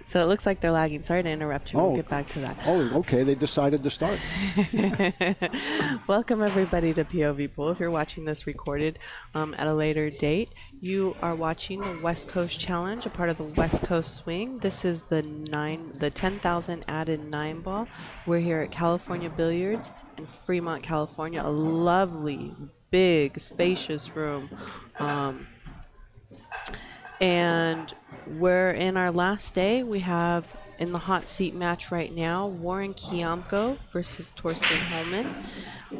So it looks like they're lagging. Sorry to interrupt you. We'll get back to that. Oh, okay. They decided to start. Welcome, everybody, to POVPOOL. If you're watching this recorded at a later date, you are watching the West Coast Challenge, a part of the West Coast Swing. This is the 10,000 added 9-ball. We're here at California Billiards in Fremont, California. A lovely, big, spacious room. And we're in our last day. We have in the hot seat match right now, Warren KIAMCO versus Thorsten HOHMANN,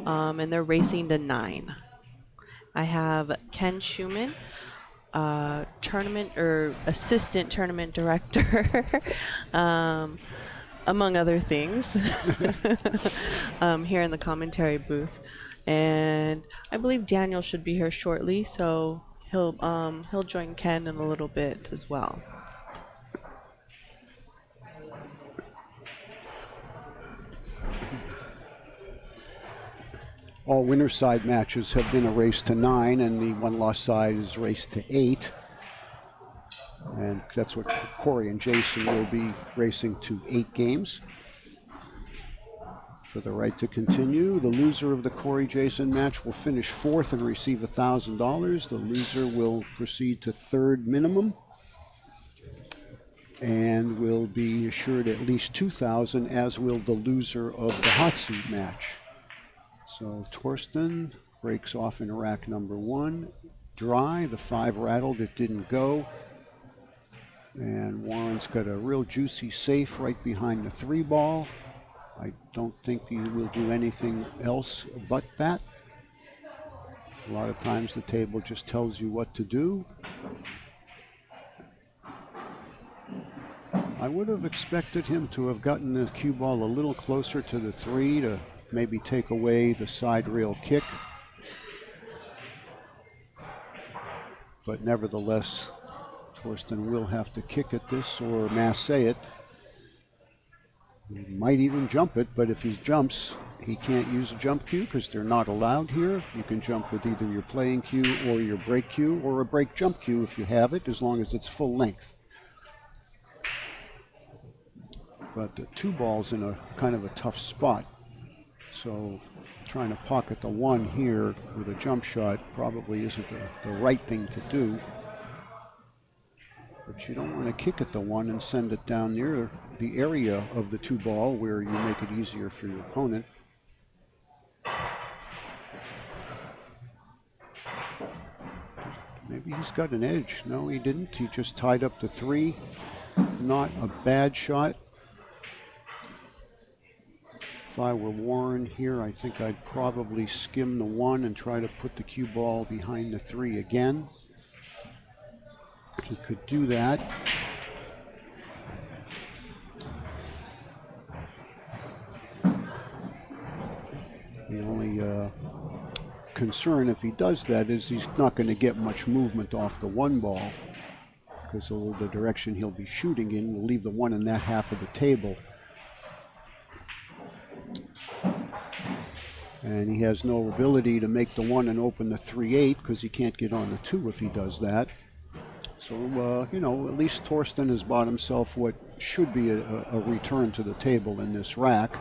and they're racing to 9. I have Ken Shumann, tournament or assistant tournament director, among other things, here in the commentary booth, and I believe Daniel should be here shortly, so he'll join Ken in a little bit as well. All winner side matches have been a race to 9, and the one loss side is raced to 8. And that's what Corey and Jason will be racing to 8 games for the right to continue. The loser of the Corey-Jason match will finish 4th and receive $1,000. The loser will proceed to 3rd minimum and will be assured at least $2,000, as will the loser of the hot seat match. So Thorsten breaks off in rack number 1. Dry, the 5 rattled, it didn't go. And Warren's got a real juicy safe right behind the 3 ball. I don't think he will do anything else but that. A lot of times the table just tells you what to do. I would have expected him to have gotten the cue ball a little closer to the 3 to maybe take away the side rail kick. But nevertheless, Thorsten will have to kick at this or masse it. He might even jump it, but if he jumps, he can't use a jump cue because they're not allowed here. You can jump with either your playing cue or your break cue, or a break jump cue if you have it, as long as it's full length. But the 2 ball's in a kind of a tough spot. So trying to pocket the 1 here with a jump shot probably isn't the right thing to do. But you don't want to kick at the 1 and send it down near the area of the 2 ball where you make it easier for your opponent. Maybe he's got an edge. No, he didn't. He just tied up the 3. Not a bad shot. If I were Warren here, I think I'd probably skim the 1 and try to put the cue ball behind the 3 again. He could do that. The only concern if he does that is he's not going to get much movement off the 1 ball, because the direction he'll be shooting in will leave the 1 in that half of the table. And he has no ability to make the 1 and open the 3-8 because he can't get on the 2 if he does that. So, you know, at least Thorsten has bought himself what should be a return to the table in this rack.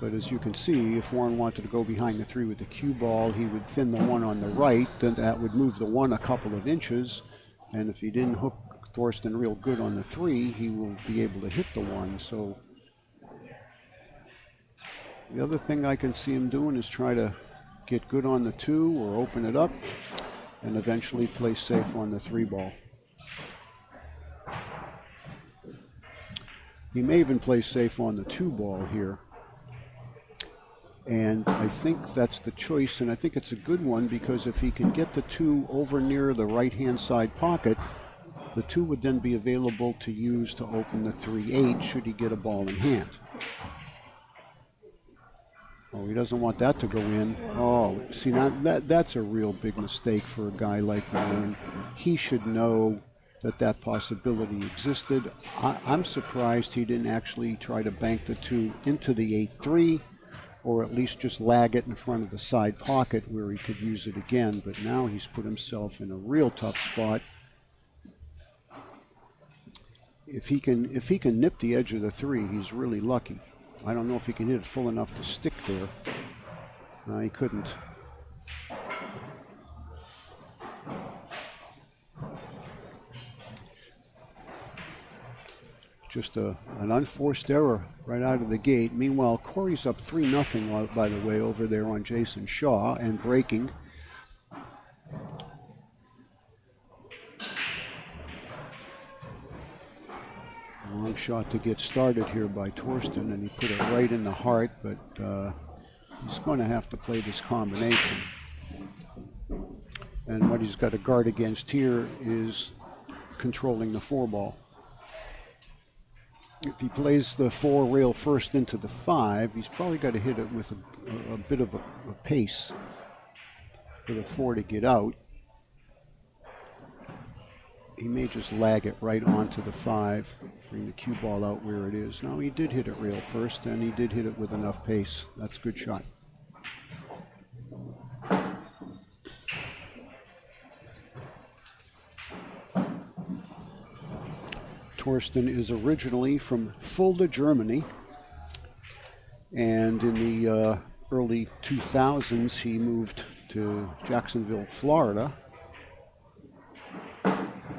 But as you can see, if Warren wanted to go behind the 3 with the cue ball, he would thin the 1 on the right, then that would move the 1 a couple of inches. And if he didn't hook Thorsten real good on the 3, he will be able to hit the 1. So the other thing I can see him doing is try to get good on the 2 or open it up and eventually play safe on the 3 ball. He may even play safe on the 2 ball here. And I think that's the choice, and I think it's a good one, because if he can get the 2 over near the right-hand side pocket, the 2 would then be available to use to open the 3-8 should he get a ball in hand. Oh, he doesn't want that to go in. Oh, see, now that's a real big mistake for a guy like Warren. He should know that that possibility existed. I'm surprised he didn't actually try to bank the 2 into the 8-3 or at least just lag it in front of the side pocket where he could use it again. But now he's put himself in a real tough spot. If he can nip the edge of the 3, he's really lucky. I don't know if he can hit it full enough to stick there. No, he couldn't. Just an unforced error right out of the gate. Meanwhile, Corey's up 3-0, by the way, over there on Jason Shaw and breaking. Long shot to get started here by Thorsten, and he put it right in the heart, but he's going to have to play this combination. And what he's got to guard against here is controlling the 4-ball. If he plays the 4 rail first into the 5, he's probably got to hit it with a bit of a pace for the 4 to get out. He may just lag it right onto the 5, bring the cue ball out where it is. No, he did hit it rail first, and he did hit it with enough pace. That's a good shot. Thorsten is originally from Fulda, Germany, and in the early 2000s he moved to Jacksonville, Florida,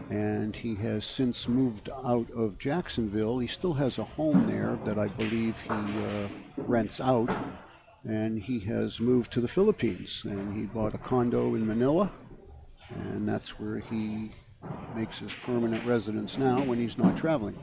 and he has since moved out of Jacksonville. He still has a home there that I believe he rents out, and he has moved to the Philippines, and he bought a condo in Manila, and that's where he makes his permanent residence now when he's not traveling.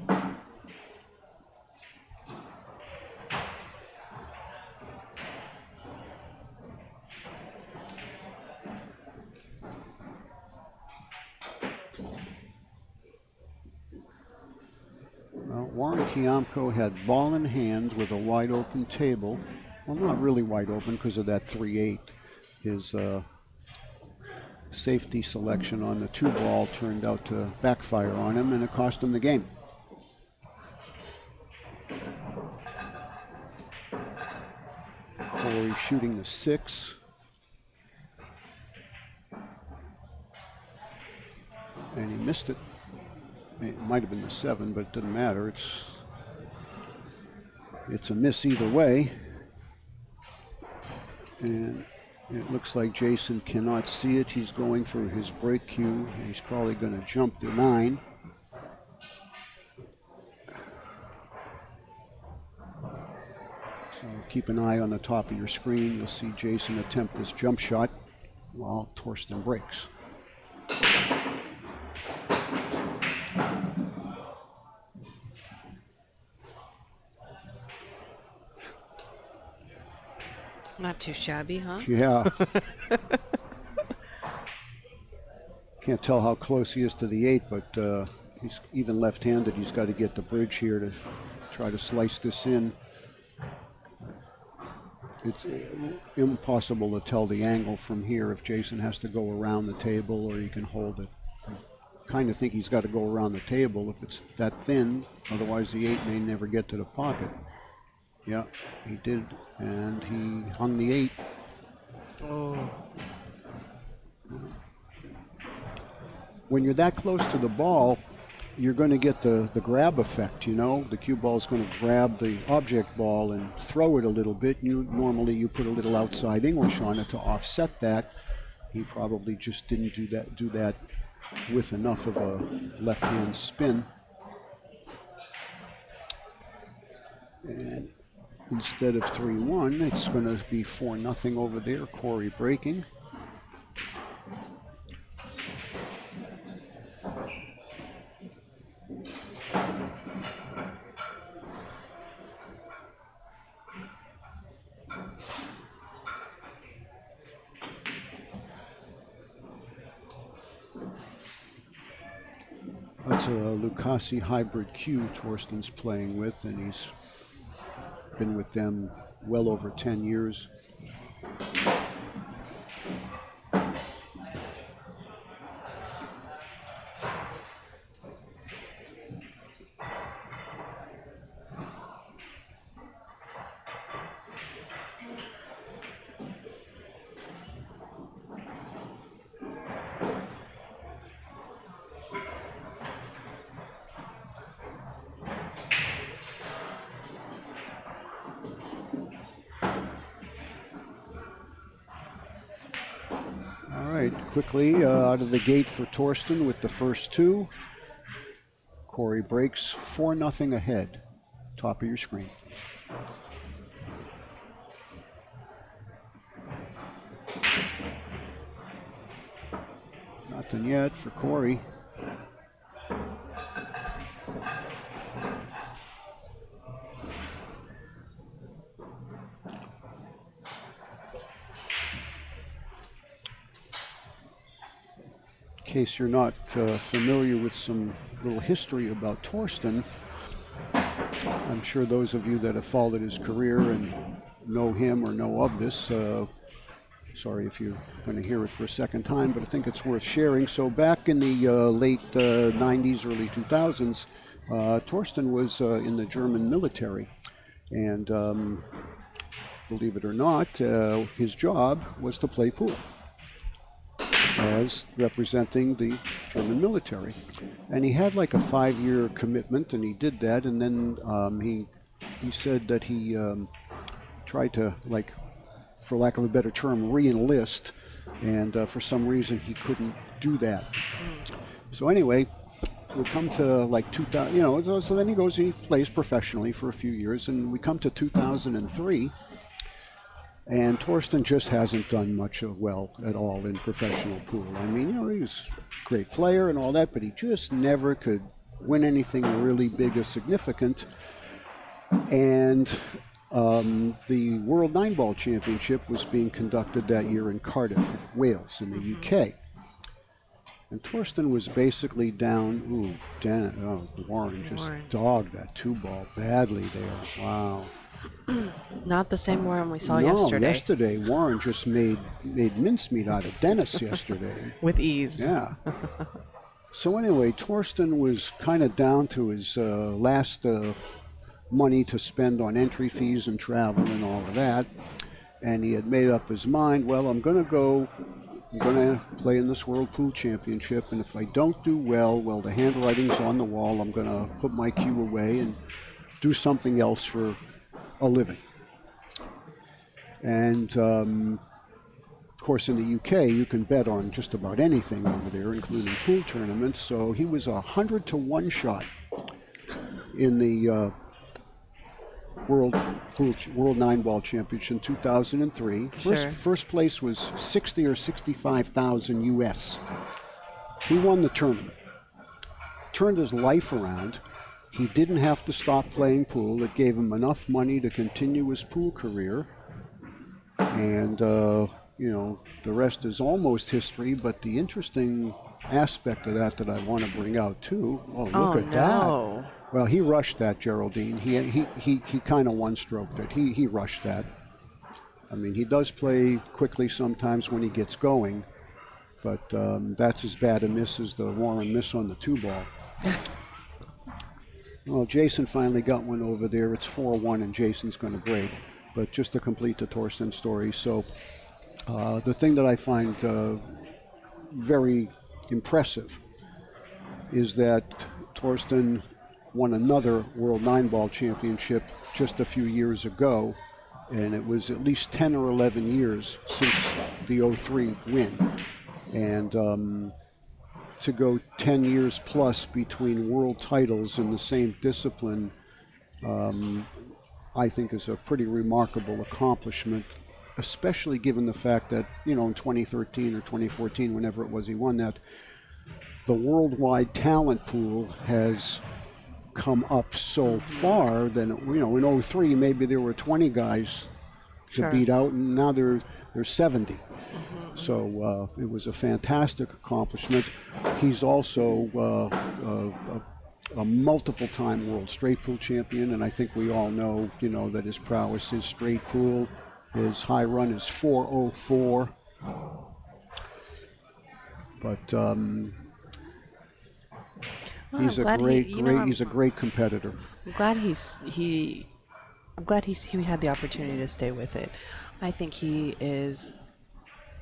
Well, Warren KIAMCO had ball in hand with a wide open table. Well, not really wide open because of that 3-8. His safety selection on the 2-ball turned out to backfire on him, and it cost him the game. Corey shooting the 6. And he missed it. It might have been the 7, but it doesn't matter. It's a miss either way. And it looks like Jason cannot see it. He's going for his break cue. He's probably going to jump to 9. So keep an eye on the top of your screen. You'll see Jason attempt this jump shot while Thorsten breaks. Not too shabby, huh? Yeah. Can't tell how close he is to the 8, but he's even left-handed. He's got to get the bridge here to try to slice this in. It's impossible to tell the angle from here if Jason has to go around the table or he can hold it. I kind of think he's got to go around the table if it's that thin, otherwise the 8 may never get to the pocket. Yeah, he did, and he hung the 8. Oh. When you're that close to the ball, you're going to get the grab effect, you know. The cue ball is going to grab the object ball and throw it a little bit. Normally you put a little outside English on it to offset that. He probably just didn't do that with enough of a left-hand spin. And instead of 3-1, it's going to be 4-0 over there. Corey breaking. That's a Lucasi hybrid cue Thorsten's playing with, and he's been with them well over 10 years. right, quickly out of the gate for Thorsten with the first two. Corey breaks 4-0 ahead. Top of your screen. Nothing yet for Corey. In case you're not familiar with some little history about Thorsten, I'm sure those of you that have followed his career and know him or know of this, sorry if you're going to hear it for a second time, but I think it's worth sharing. So back in the late 90s, early 2000s, Thorsten was in the German military. And believe it or not, his job was to play pool as representing the German military. And he had like a 5-year commitment, and he did that. And then he said that he tried to, like, for lack of a better term, re-enlist, and for some reason he couldn't do that. So anyway, we come to like 2000, you know, so then he plays professionally for a few years, and we come to 2003, and Thorsten just hasn't done much well at all in professional pool. I mean, you know, he was a great player and all that, but he just never could win anything really big or significant. And the World 9-Ball Championship was being conducted that year in Cardiff, Wales, in the UK. And Thorsten was basically down. Warren just dogged that 2-ball badly there. Wow. Not the same Warren we saw No, yesterday. yesterday Warren just made mincemeat out of Dennis yesterday. With ease. Yeah. So anyway, Thorsten was kind of down to his last money to spend on entry fees and travel and all of that. And he had made up his mind, well, I'm going to play in this World Pool Championship, and if I don't do well, the handwriting's on the wall. I'm going to put my cue away and do something else for a living. And of course, in the UK, you can bet on just about anything over there, including pool tournaments. So he was 100-to-1 shot in the World 9-Ball Championship in 2003. First place was 60 or 65,000 US. He won the tournament. Turned his life around. He didn't have to stop playing pool. It gave him enough money to continue his pool career. And, you know, the rest is almost history. But the interesting aspect of that I want to bring out, too. Oh, look at that. Well, he rushed that, Geraldine. He kind of one-stroked it. He rushed that. I mean, he does play quickly sometimes when he gets going. But that's as bad a miss as the Warren miss on the 2-ball. Well, Jason finally got one over there. It's 4-1, and Jason's going to break. But just to complete the Thorsten story, so the thing that I find very impressive is that Thorsten won another World 9-Ball Championship just a few years ago, and it was at least 10 or 11 years since the 03 win. And to go 10 years plus between world titles in the same discipline, I think is a pretty remarkable accomplishment, especially given the fact that, you know, in 2013 or 2014, whenever it was he won that, the worldwide talent pool has come up so far that, you know, in 03 maybe there were 20 guys to beat out, and now there's 70. So it was a fantastic accomplishment. He's also a multiple-time world straight pool champion, and I think we all know, you know, that his prowess is straight pool. His high run is 404. But he's a great competitor. I'm glad he had the opportunity to stay with it. I think he is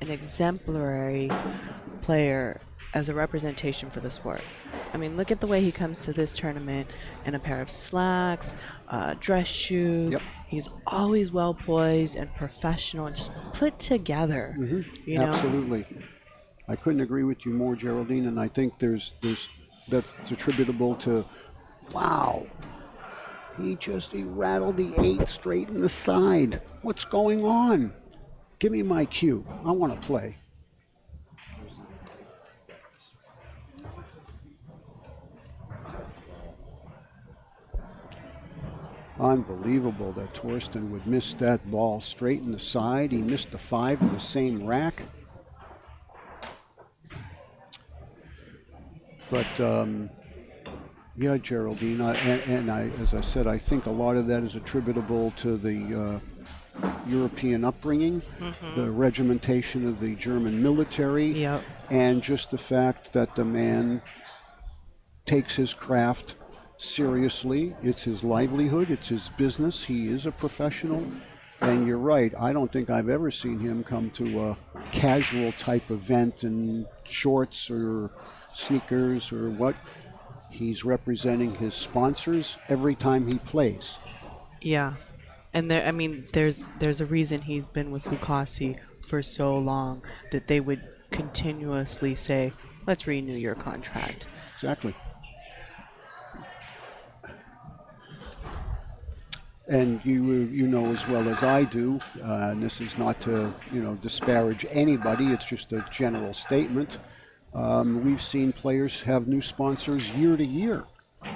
an exemplary player as a representation for the sport. I mean, look at the way he comes to this tournament in a pair of slacks, dress shoes. Yep. He's always well poised and professional and just put together. You know? Absolutely. I couldn't agree with you more, Geraldine, and I think that's attributable to, wow, he rattled the 8 straight in the side. What's going on? Give me my cue. I want to play. Unbelievable that Thorsten would miss that ball straight in the side. He missed the 5 in the same rack. But, yeah, Geraldine, as I said, I think a lot of that is attributable to the European upbringing, the regimentation of the German military, and just the fact that the man takes his craft seriously. It's his livelihood, it's his business. He is a professional. And you're right, I don't think I've ever seen him come to a casual type event in shorts or sneakers or what. He's representing his sponsors every time he plays. Yeah. And there's a reason he's been with Lucasi for so long, that they would continuously say, let's renew your contract. Exactly. And you know as well as I do, and this is not to disparage anybody, it's just a general statement. We've seen players have new sponsors year to year,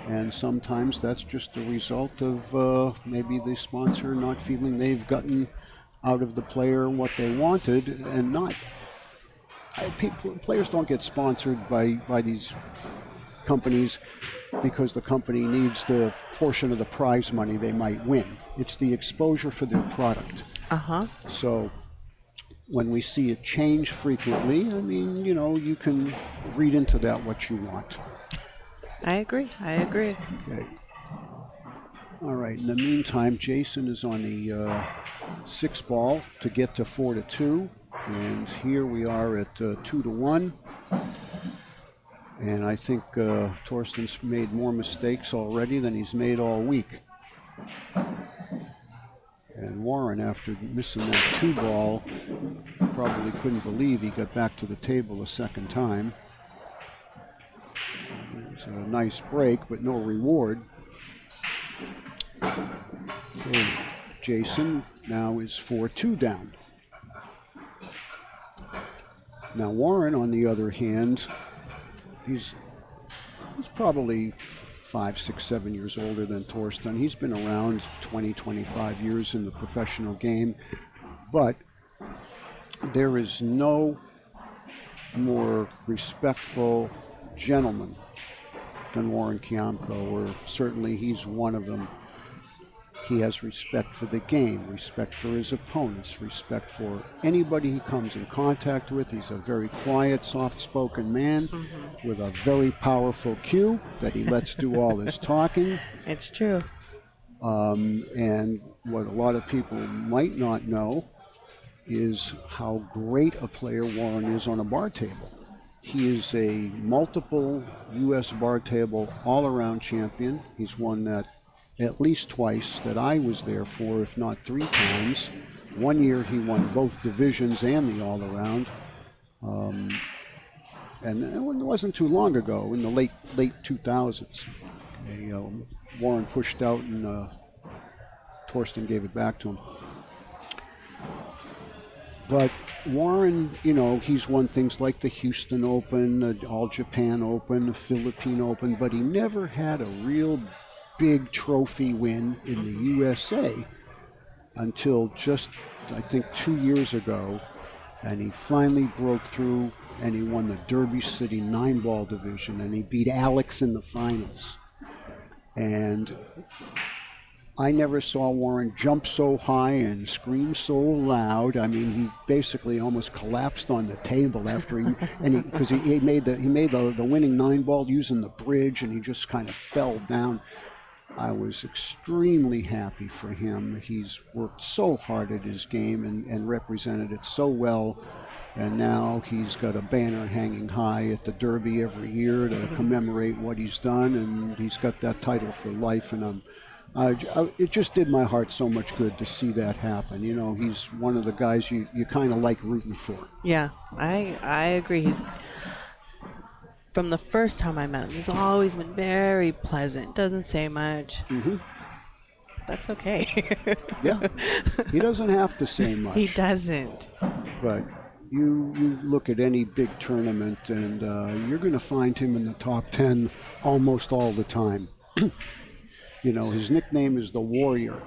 and sometimes that's just a result of maybe the sponsor not feeling they've gotten out of the player what they wanted, and not. Players don't get sponsored by these companies because the company needs the portion of the prize money they might win. It's the exposure for their product. So when we see it change frequently, I mean, you can read into that what you want. I agree. Okay. All right. In the meantime, Jason is on the 6 ball to get to 4-2, and here we are at 2-1. And I think Thorsten's made more mistakes already than he's made all week. And Warren, after missing that 2 ball, probably couldn't believe he got back to the table a second time. It's a nice break, but no reward. Okay, Jason now is 4-2 down. Now Warren, on the other hand, he's probably 5, 6, 7 years older than Thorsten. He's been around 20, 25 years in the professional game, but there is no more respectful gentleman than Warren KIAMCO, or certainly he's one of them. He has respect for the game, respect for his opponents, respect for anybody he comes in contact with. He's a very quiet, soft-spoken man with a very powerful cue that he lets do all his talking. It's true. And what a lot of people might not know is how great a player Warren is on a bar table. He is a multiple U.S. bar table all-around champion. He's won that at least twice that I was there for, if not 3 times. One year he won both divisions and the all-around. And it wasn't too long ago, in the late 2000s. Warren pushed out and Thorsten gave it back to him. But Warren, he's won things like the Houston Open, the All Japan Open, the Philippine Open, but he never had a real big trophy win in the USA until just, I think, 2 years ago, and he finally broke through and he won the Derby City 9-ball division, and he beat Alex in the finals. And I never saw Warren jump so high and scream so loud. I mean, he basically almost collapsed on the table after because he made the winning 9-ball using the bridge, and he just kind of fell down. I was extremely happy for him. He's worked so hard at his game and represented it so well. And now he's got a banner hanging high at the Derby every year to commemorate what he's done. And he's got that title for life. And I'm It just did my heart so much good to see that happen. You know, he's one of the guys you kind of like rooting for. Yeah, I agree. He's from the first time I met him, he's always been very pleasant. Doesn't say much. Mm-hmm. That's okay. Yeah, he doesn't have to say much. He doesn't. But you look at any big tournament, and you're going to find him in the top 10 almost all the time. You know, his nickname is the Warrior.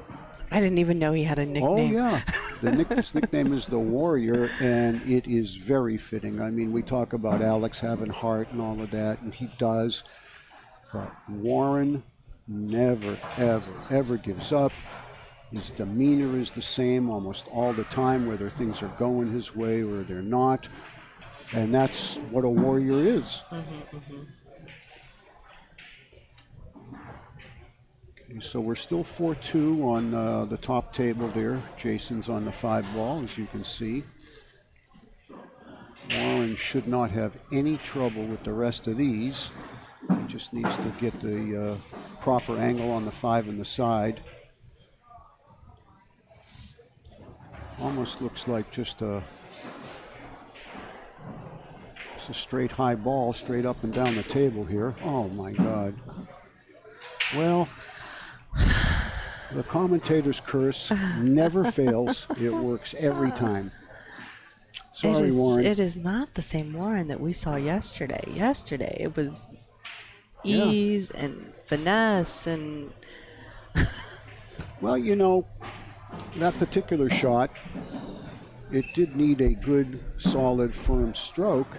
I didn't even know he had a nickname. Oh, yeah. His nickname is the Warrior, and it is very fitting. I mean, we talk about Alex having heart and all of that, and he does. But Warren never, ever gives up. His demeanor is the same almost all the time, whether things are going his way or they're not. And that's what a Warrior is. Mm-hmm, mm-hmm. Okay, so we're still 4-2 on the top table there. Jason's on the 5 ball, as you can see. Warren should not have any trouble with the rest of these. He just needs to get the proper angle on the 5 and the side. Almost looks like just a straight high ball, straight up and down the table here. Oh my God. Well, the commentator's curse never fails. It works every time. Sorry, Warren. It is not the same Warren that we saw yesterday. Yesterday, it was ease and finesse and... Well, you know, that particular shot, it did need a good, solid, firm stroke,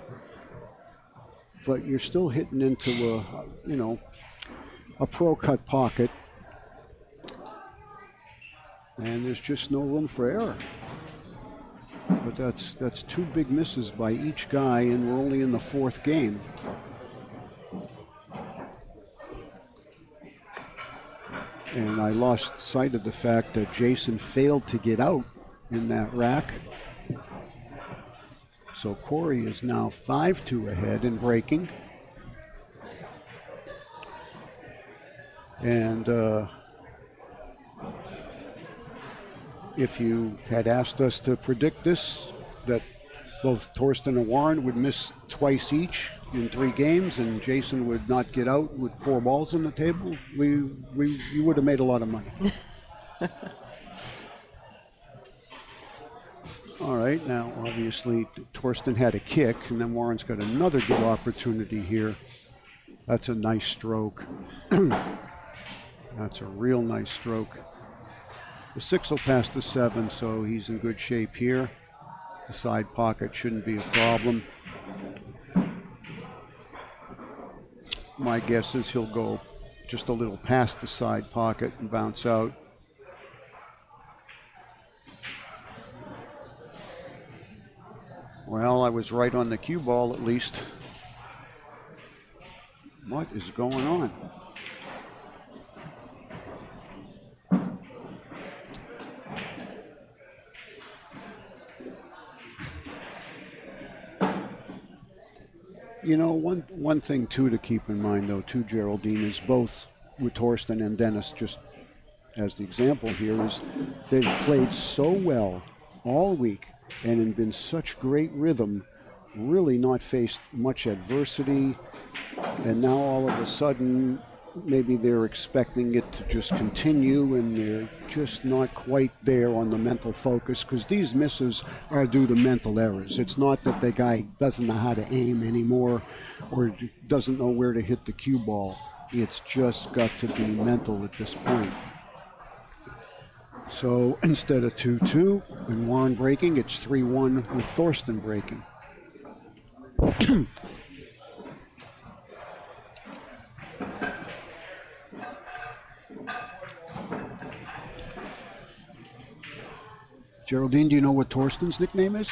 but you're still hitting into a pro-cut pocket, and there's just no room for error. But that's 2 big misses by each guy, and we're only in the 4th game. And I lost sight of the fact that Jason failed to get out in that rack. So Corey is now 5-2 ahead in breaking. And if you had asked us to predict this, that both Thorsten and Warren would miss twice each in 3 games, and Jason would not get out with 4 balls on the table, you would have made a lot of money. All right, now obviously Thorsten had a kick, and then Warren's got another good opportunity here. That's a nice stroke. That's a real nice stroke. The 6 will pass the 7, so he's in good shape here. The side pocket shouldn't be a problem. My guess is he'll go just a little past the side pocket and bounce out. Well, I was right on the cue ball at least. What is going on? You know, one thing, too, to keep in mind, though, too, Geraldine, is both with Thorsten and Dennis, just as the example here, is they've played so well all week and in been such great rhythm, really not faced much adversity, and now all of a sudden maybe they're expecting it to just continue, and they're just not quite there on the mental focus, because these misses are due to mental errors. It's not that the guy doesn't know how to aim anymore or doesn't know where to hit the cue ball. It's just got to be mental at this point. So instead of 2-2 and Warren breaking, it's 3-1 with Thorsten breaking. Geraldine, do you know what Thorsten's nickname is?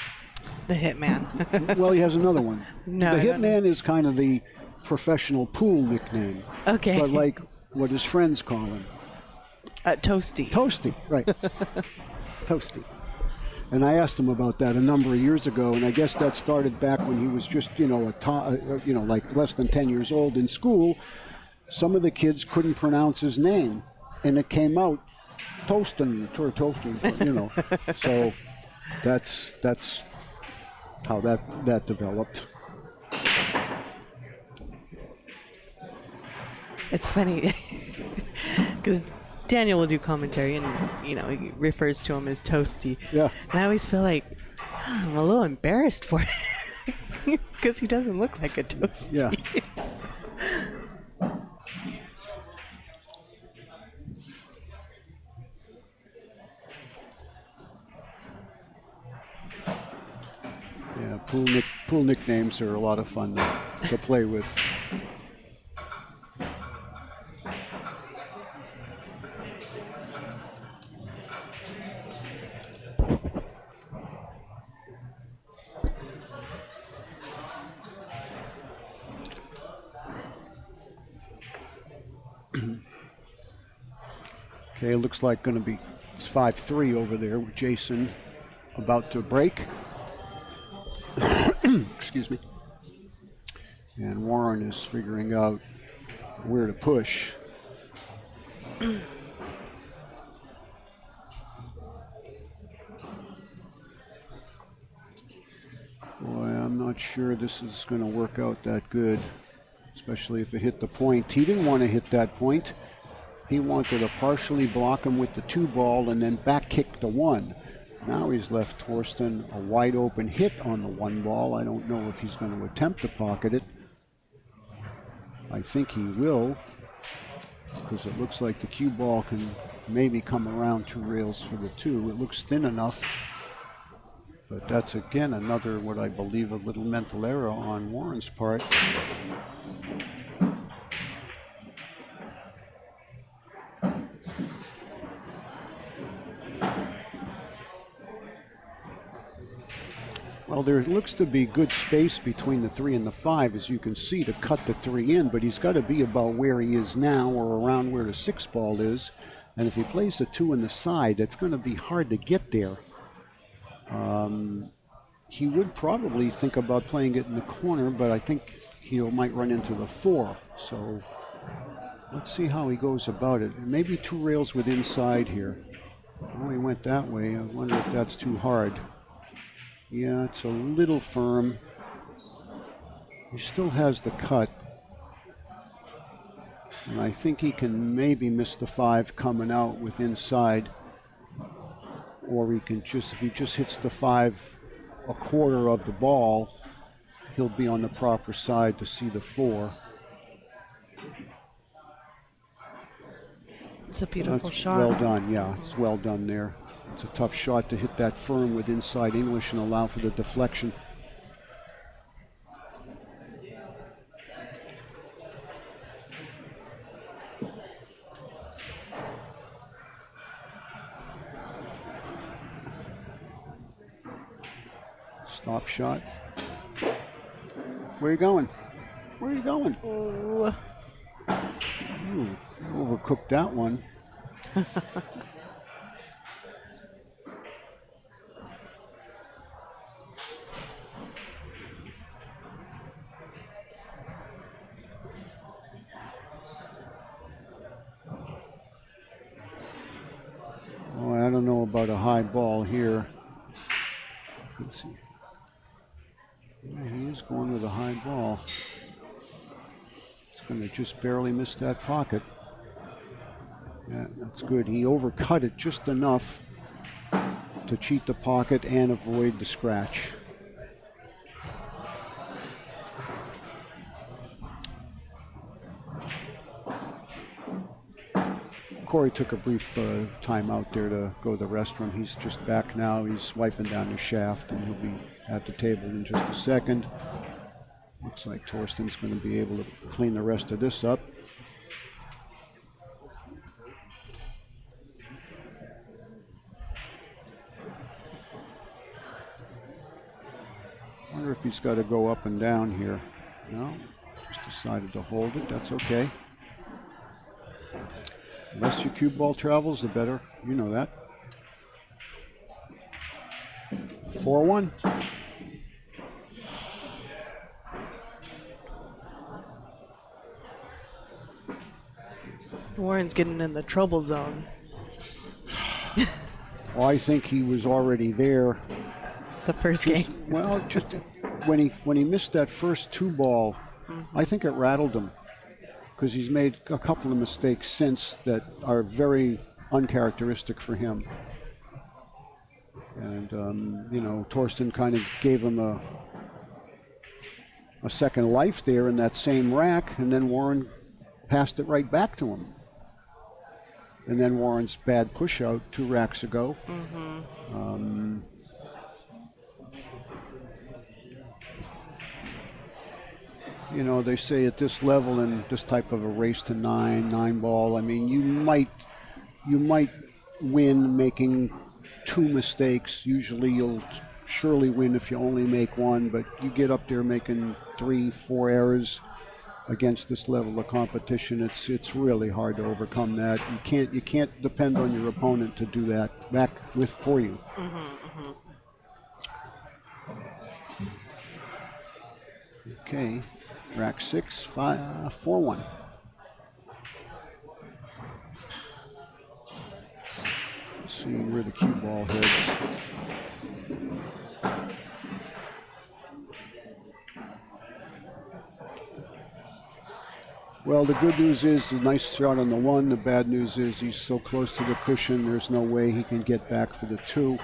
The Hitman. Well, he has another one. No, the Hitman is kind of the professional pool nickname. Okay. But like what his friends call him. Toasty. Toasty, right. Toasty. And I asked him about that a number of years ago, and I guess that started back when he was just, like less than 10 years old in school. Some of the kids couldn't pronounce his name. and it came out toasting, you know. So that's how that developed. It's funny because Daniel will do commentary, and you know, he refers to him as Toasty. Yeah. And I always feel like I'm a little embarrassed for it because he doesn't look like a Toasty. Yeah. Yeah, pool nicknames are a lot of fun to play with. Okay, it looks like it's 5-3 over there with Jason about to break. Excuse me. And Warren is figuring out where to push. Boy, I'm not sure this is going to work out that good, especially if it hit the point. He didn't want to hit that point. He wanted to partially block him with the 2 ball and then back kick the 1. Now he's left Thorsten a wide open hit on the 1 ball. I don't know if he's going to attempt to pocket it. I think he will, because it looks like the cue ball can maybe come around 2 rails for the 2. It looks thin enough, but that's again another, what I believe, a little mental error on Warren's part. Well, there looks to be good space between the 3 and the 5, as you can see, to cut the 3 in, but he's got to be about where he is now or around where the 6 ball is. And if he plays the 2 in the side, it's going to be hard to get there. He would probably think about playing it in the corner, but I think he might run into the 4. So let's see how he goes about it. Maybe 2 rails with inside here. Oh, he went that way. I wonder if that's too hard. Yeah, it's a little firm. He still has the cut. And I think he can maybe miss the 5 coming out with inside. Or he can just, if he just hits the 5 a quarter of the ball, he'll be on the proper side to see the 4. It's a beautiful That's shot. well done, yeah, it's well done there. It's a tough shot to hit that firm with inside English and allow for the deflection. Stop shot. Where are you going? Where are you going? Oh. Overcooked that one. Oh, I don't know about a high ball here. Let's see. Yeah, he is going with a high ball. It's going to just barely miss that pocket. Yeah, that's good. He overcut it just enough to cheat the pocket and avoid the scratch. Corey took a brief time out there to go to the restroom. He's just back now. He's wiping down his shaft, and he'll be at the table in just a second. Looks like Thorsten's going to be able to clean the rest of this up. Wonder if he's got to go up and down here. No, just decided to hold it. That's okay. The less your cue ball travels, the better. You know that. 4-1. Warren's getting in the trouble zone. Well, I think he was already there. The first Just, game. well, just when he missed that first 2-ball, I think it rattled him because he's made a couple of mistakes since that are very uncharacteristic for him. And you know, Thorsten kind of gave him a second life there in that same rack, and then Warren passed it right back to him. And then Warren's bad push out 2 racks ago. You know, they say at this level in this type of a race to 9-ball, I mean, you might win making 2 mistakes. Usually you'll surely win if you only make 1, but you get up there making 3-4 errors against this level of competition, it's really hard to overcome that. You can't depend on your opponent to do that back for you. Okay, rack 6, 4-1. Let's see where the cue ball heads. Well, the good news is a nice shot on the 1. The bad news is he's so close to the cushion, there's no way he can get back for the 2.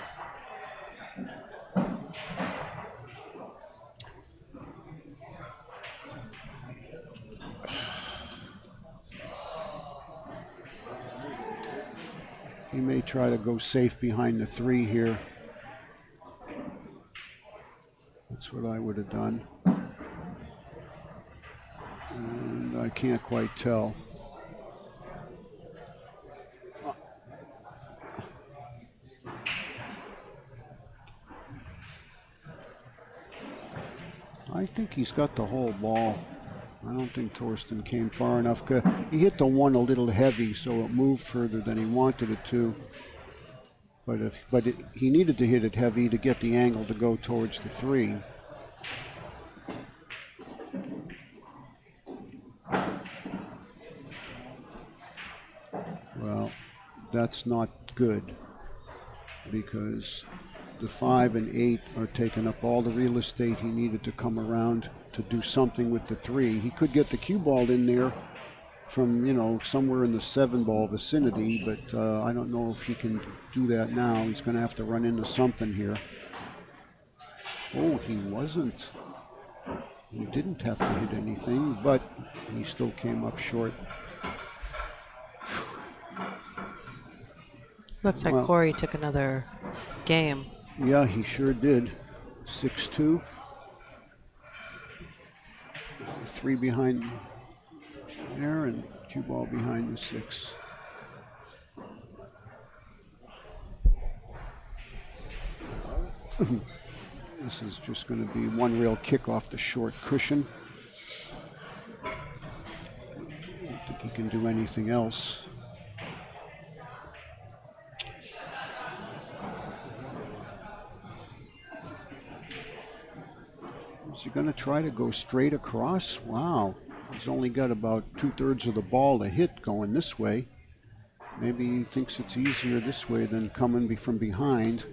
He may try to go safe behind the 3 here. That's what I would have done. And I can't quite tell. I think he's got the whole ball. I don't think Thorsten came far enough. He hit the 1 a little heavy, so it moved further than he wanted it to. But he needed to hit it heavy to get the angle to go towards the 3. Well, that's not good because the 5 and 8 are taking up all the real estate he needed to come around to do something with the 3. He could get the cue ball in there from, you know, somewhere in the 7-ball vicinity, but I don't know if he can do that now. He's going to have to run into something here. Oh, he wasn't. He didn't have to hit anything, but he still came up short. Looks like Corey took another game. Yeah, he sure did. 6-2. 3 behind there and cue ball behind the 6. This is just going to be one real kick off the short cushion. I don't think he can do anything else. Is he going to try to go straight across? Wow. He's only got about 2/3 of the ball to hit going this way. Maybe he thinks it's easier this way than coming from behind.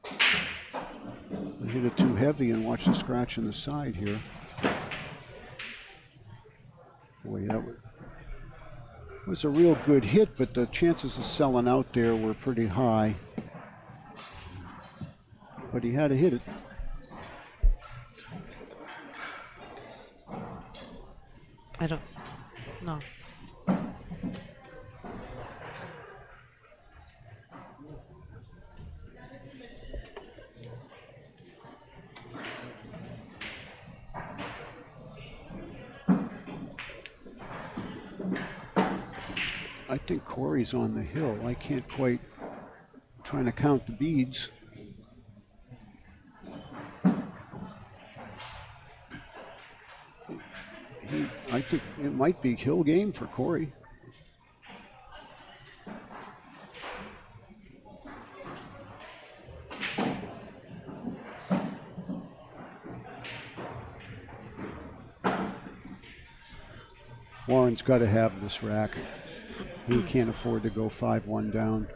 He hit it too heavy and watch the scratch in the side here. Boy, that was a real good hit, but the chances of selling out there were pretty high. But he had to hit it. I don't know. I think Corey's on the hill. I can't quite, I'm trying to count the beads. I think it might be hill game for Corey. Warren's got to have this rack. He can't afford to go 5-1 down.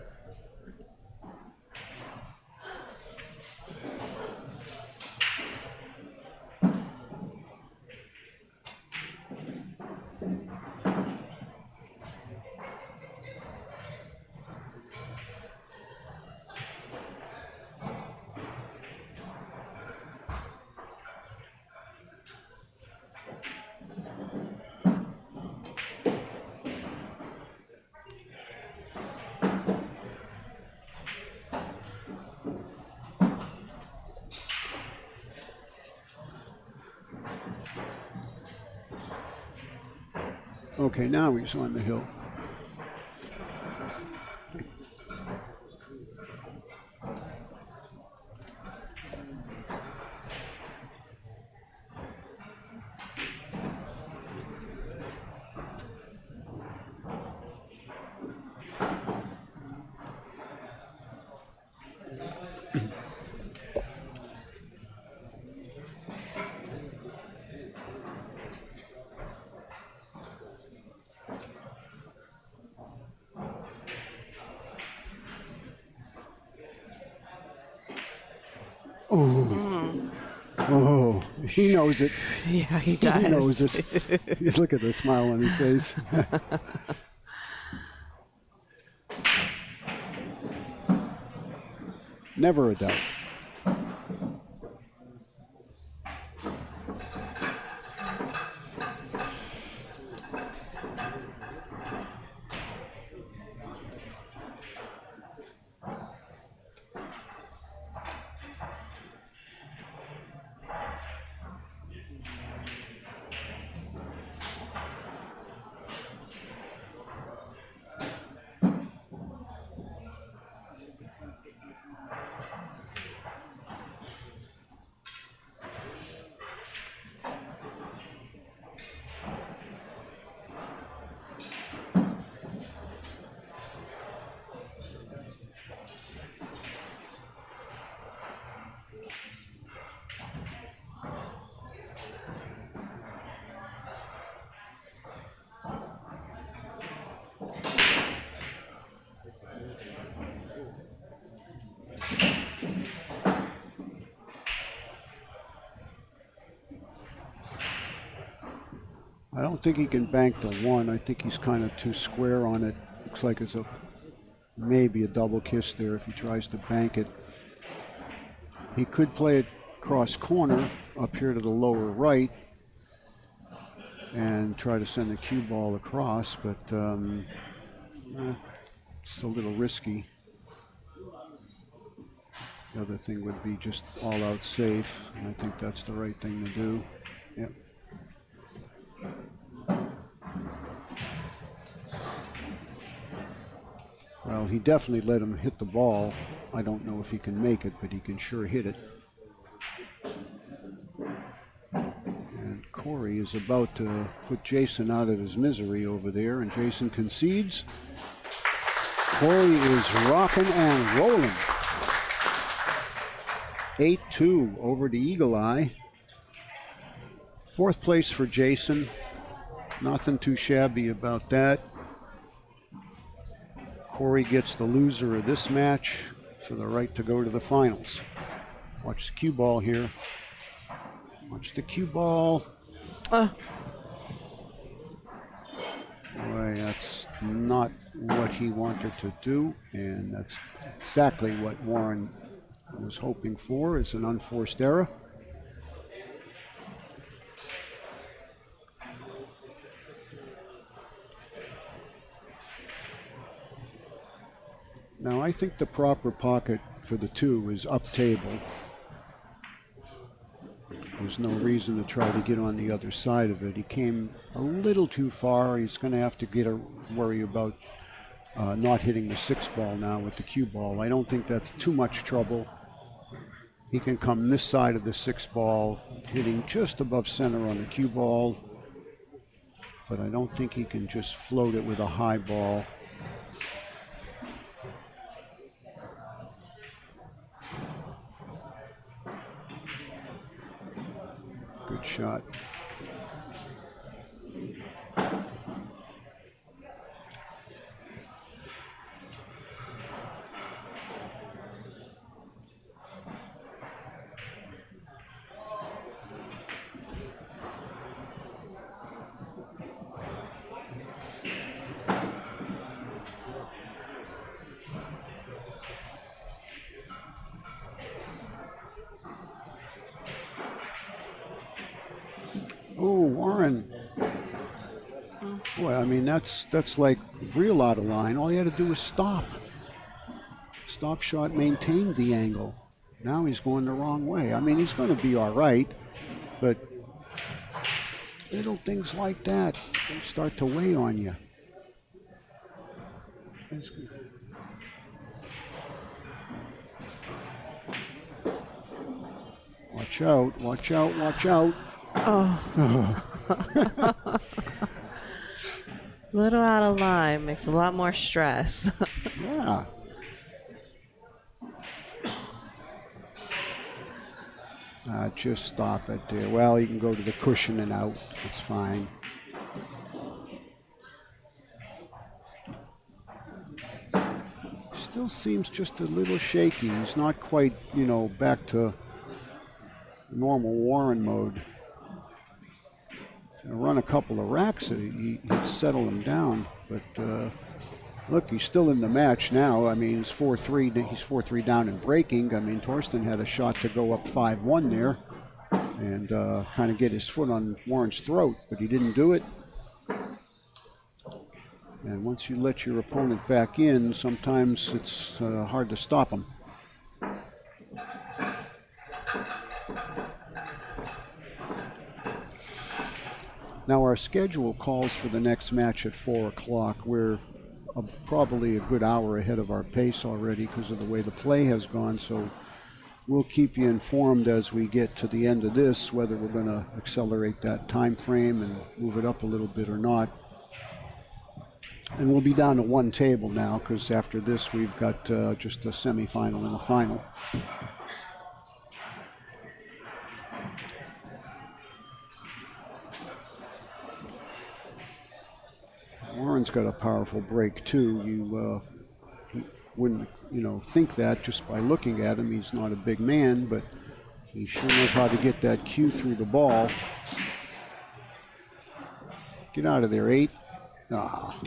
Okay, now he's on the hill. Oh, he knows it. Yeah, he does. He knows it. Just look at the smile on his face. Never a doubt. I don't think he can bank the 1. I think he's kind of too square on it. Looks like it's maybe a double kiss there if he tries to bank it. He could play it cross corner up here to the lower right and try to send the cue ball across, but it's a little risky. The other thing would be just all out safe, and I think that's the right thing to do. Yep. Well, he definitely let him hit the ball. I don't know if he can make it, but he can sure hit it. And Corey is about to put Jason out of his misery over there, and Jason concedes. Corey is rocking and rolling. 8-2 over to Eagle Eye. 4th place for Jason. Nothing too shabby about that. Corey gets the loser of this match for the right to go to the finals. Watch the cue ball here. Watch the cue ball. Boy, that's not what he wanted to do, and that's exactly what Warren was hoping for. It's an unforced error. Now, I think the proper pocket for the 2 is up table. There's no reason to try to get on the other side of it. He came a little too far. He's going to have to worry about not hitting the 6 ball now with the cue ball. I don't think that's too much trouble. He can come this side of the 6 ball, hitting just above center on the cue ball. But I don't think he can just float it with a high ball. Good shot. Oh, Warren. Boy, I mean, that's like real out of line. All he had to do was stop. Stop shot maintained the angle. Now he's going the wrong way. I mean, he's going to be all right, but little things like that, they start to weigh on you. Watch out, watch out, watch out. Oh. Little out of line makes a lot more stress. Yeah. Just stop it there. Well, you can go to the cushion and out. It's fine. Still seems just a little shaky. He's not quite, you know, back to normal Warren mode. Run a couple of racks, he'd settle him down. But look, he's still in the match now. I mean, he's 4-3. He's 4-3 down and breaking. I mean, Thorsten had a shot to go up 5-1 there and kind of get his foot on Warren's throat, but he didn't do it. And once you let your opponent back in, sometimes it's hard to stop him. Now our schedule calls for the next match at 4 o'clock. We're probably a good hour ahead of our pace already because of the way the play has gone, so we'll keep you informed as we get to the end of this, whether we're going to accelerate that time frame and move it up a little bit or not. And we'll be down to one table now because after this we've got just a semifinal and a final. Warren's got a powerful break too. You wouldn't, you know, think that just by looking at him. He's not a big man, but he sure knows how to get that cue through the ball. Get out of there, 8. Ah.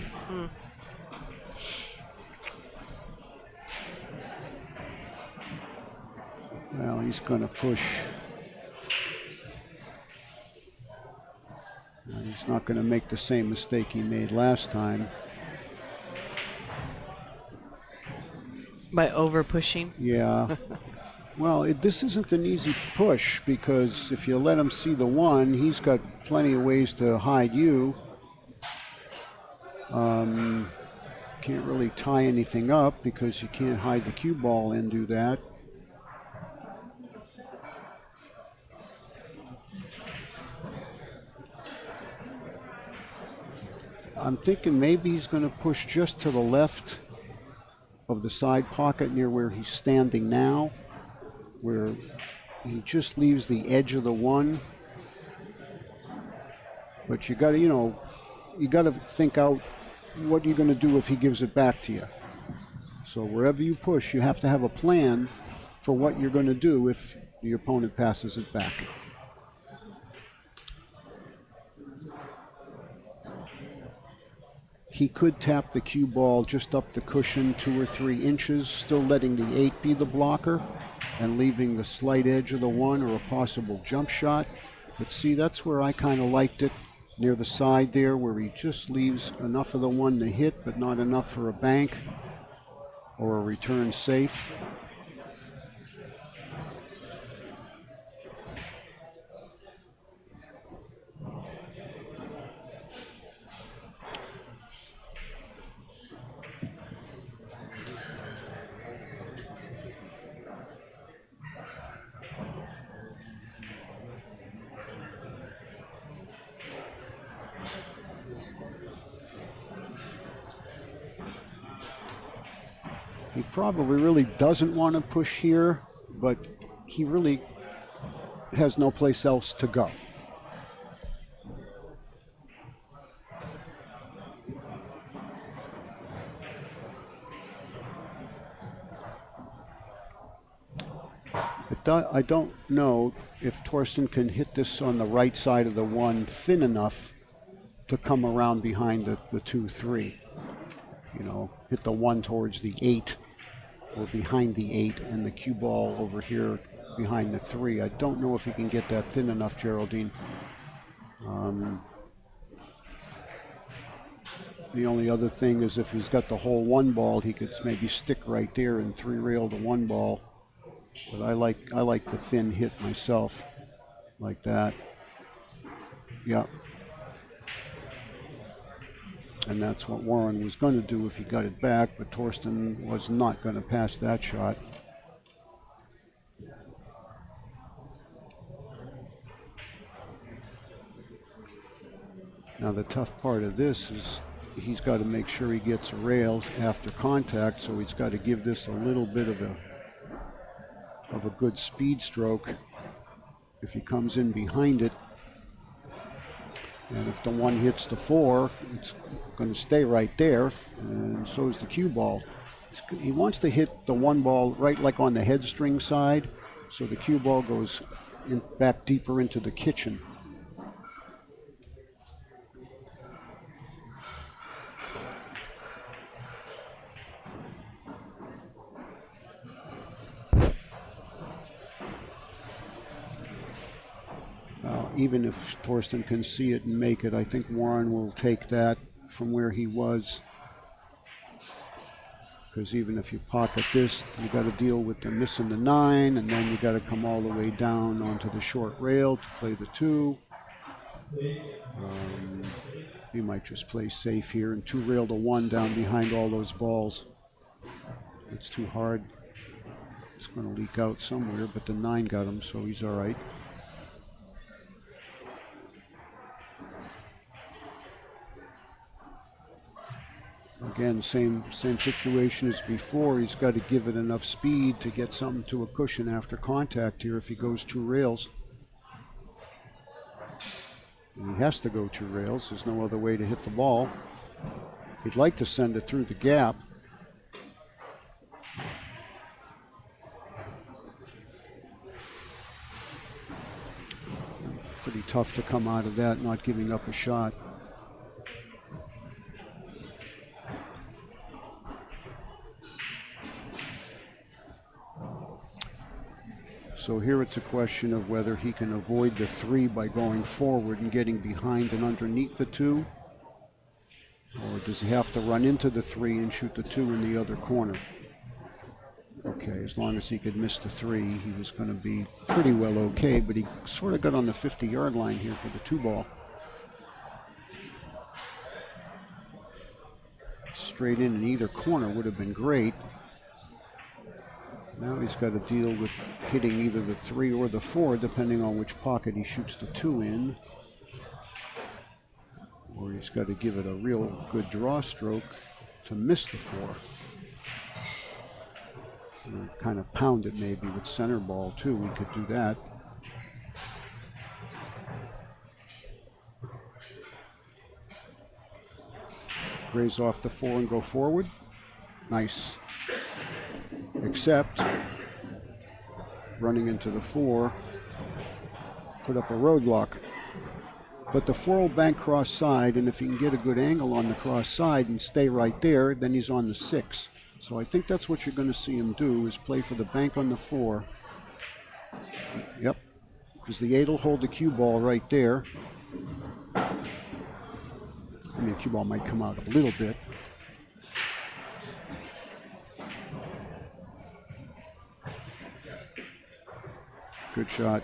Well, he's going to push. He's not going to make the same mistake he made last time. By over pushing? Yeah. Well, this isn't an easy push because if you let him see the 1, he's got plenty of ways to hide you. Can't really tie anything up because you can't hide the cue ball and do that. I'm thinking maybe he's going to push just to the left of the side pocket near where he's standing now, where he just leaves the edge of the 1. But you got to, you know, you got to think out what you're going to do if he gives it back to you. So wherever you push, you have to have a plan for what you're going to do if the opponent passes it back. He could tap the cue ball just up the cushion 2 or 3 inches, still letting the 8 be the blocker and leaving the slight edge of the 1 or a possible jump shot. But see, that's where I kind of liked it, near the side there, where he just leaves enough of the 1 to hit, but not enough for a bank or a return safe. He probably really doesn't want to push here, but he really has no place else to go. I don't know if Thorsten can hit this on the right side of the 1 thin enough to come around behind the 2-3. You know, hit the 1 towards the 8 or behind the 8 and the cue ball over here behind the 3. I don't know if he can get that thin enough, Geraldine. The only other thing is if he's got the whole one ball, he could maybe stick right there and 3-rail the one ball. But I like the thin hit myself, like that. Yeah. And that's what Warren was going to do if he got it back, but Thorsten was not going to pass that shot. Now the tough part of this is he's got to make sure he gets a rail after contact, so he's got to give this a little bit of a good speed stroke if he comes in behind it. And if the one hits the 4, it's going to stay right there, and so is the cue ball. He wants to hit the one ball right like on the headstring side, so the cue ball goes back deeper into the kitchen. Even if Thorsten can see it and make it, I think Warren will take that from where he was. Because even if you pocket this, you got to deal with the missing the 9, and then you got to come all the way down onto the short rail to play the 2. He might just play safe here and 2-rail the 1 down behind all those balls. It's too hard. It's going to leak out somewhere, but the 9 got him, so he's all right. Again, same situation as before. He's got to give it enough speed to get something to a cushion after contact here if he goes 2 rails. And he has to go 2 rails. There's no other way to hit the ball. He'd like to send it through the gap. Pretty tough to come out of that, not giving up a shot. So here it's a question of whether he can avoid the 3 by going forward and getting behind and underneath the 2, or does he have to run into the 3 and shoot the 2 in the other corner? Okay, as long as he could miss the 3, he was going to be pretty well okay, but he sort of got on the 50-yard line here for the 2 ball. Straight in either corner would have been great. Now he's got to deal with hitting either the 3 or the 4, depending on which pocket he shoots the 2 in. Or he's got to give it a real good draw stroke to miss the 4. And kind of pound it maybe with center ball too. We could do that. Graze off the 4 and go forward. Nice. Except running into the 4, put up a roadblock. But the 4 will bank cross side, and if he can get a good angle on the cross side and stay right there, then he's on the 6. So I think that's what you're going to see him do, is play for the bank on the 4. Yep, because the 8 will hold the cue ball right there. I mean, the cue ball might come out a little bit. Good shot.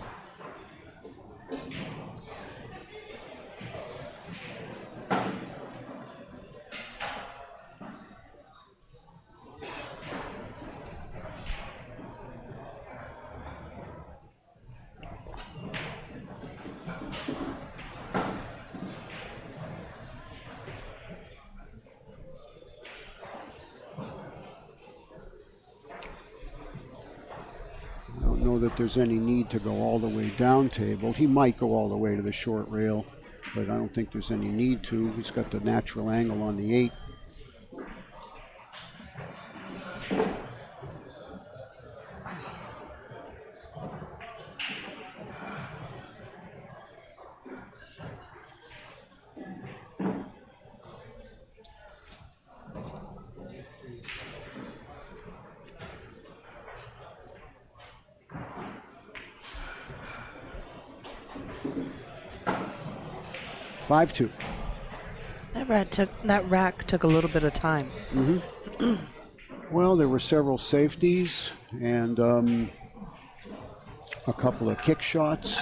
That there's any need to go all the way down table. He might go all the way to the short rail, but I don't think there's any need to. He's got the natural angle on the 8. 5-2. That rack took a little bit of time. Well, there were several safeties and a couple of kick shots.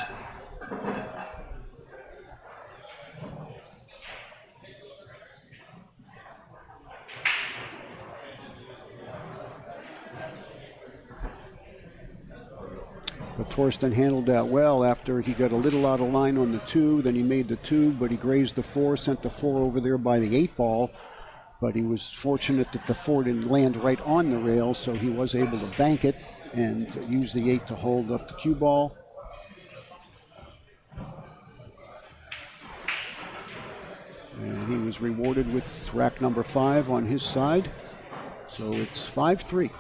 But Thorsten handled that well after he got a little out of line on the 2, then he made the 2, but he grazed the 4, sent the 4 over there by the 8 ball. But he was fortunate that the 4 didn't land right on the rail, so he was able to bank it and use the 8 to hold up the cue ball. And he was rewarded with rack number 5 on his side. So it's 5-3.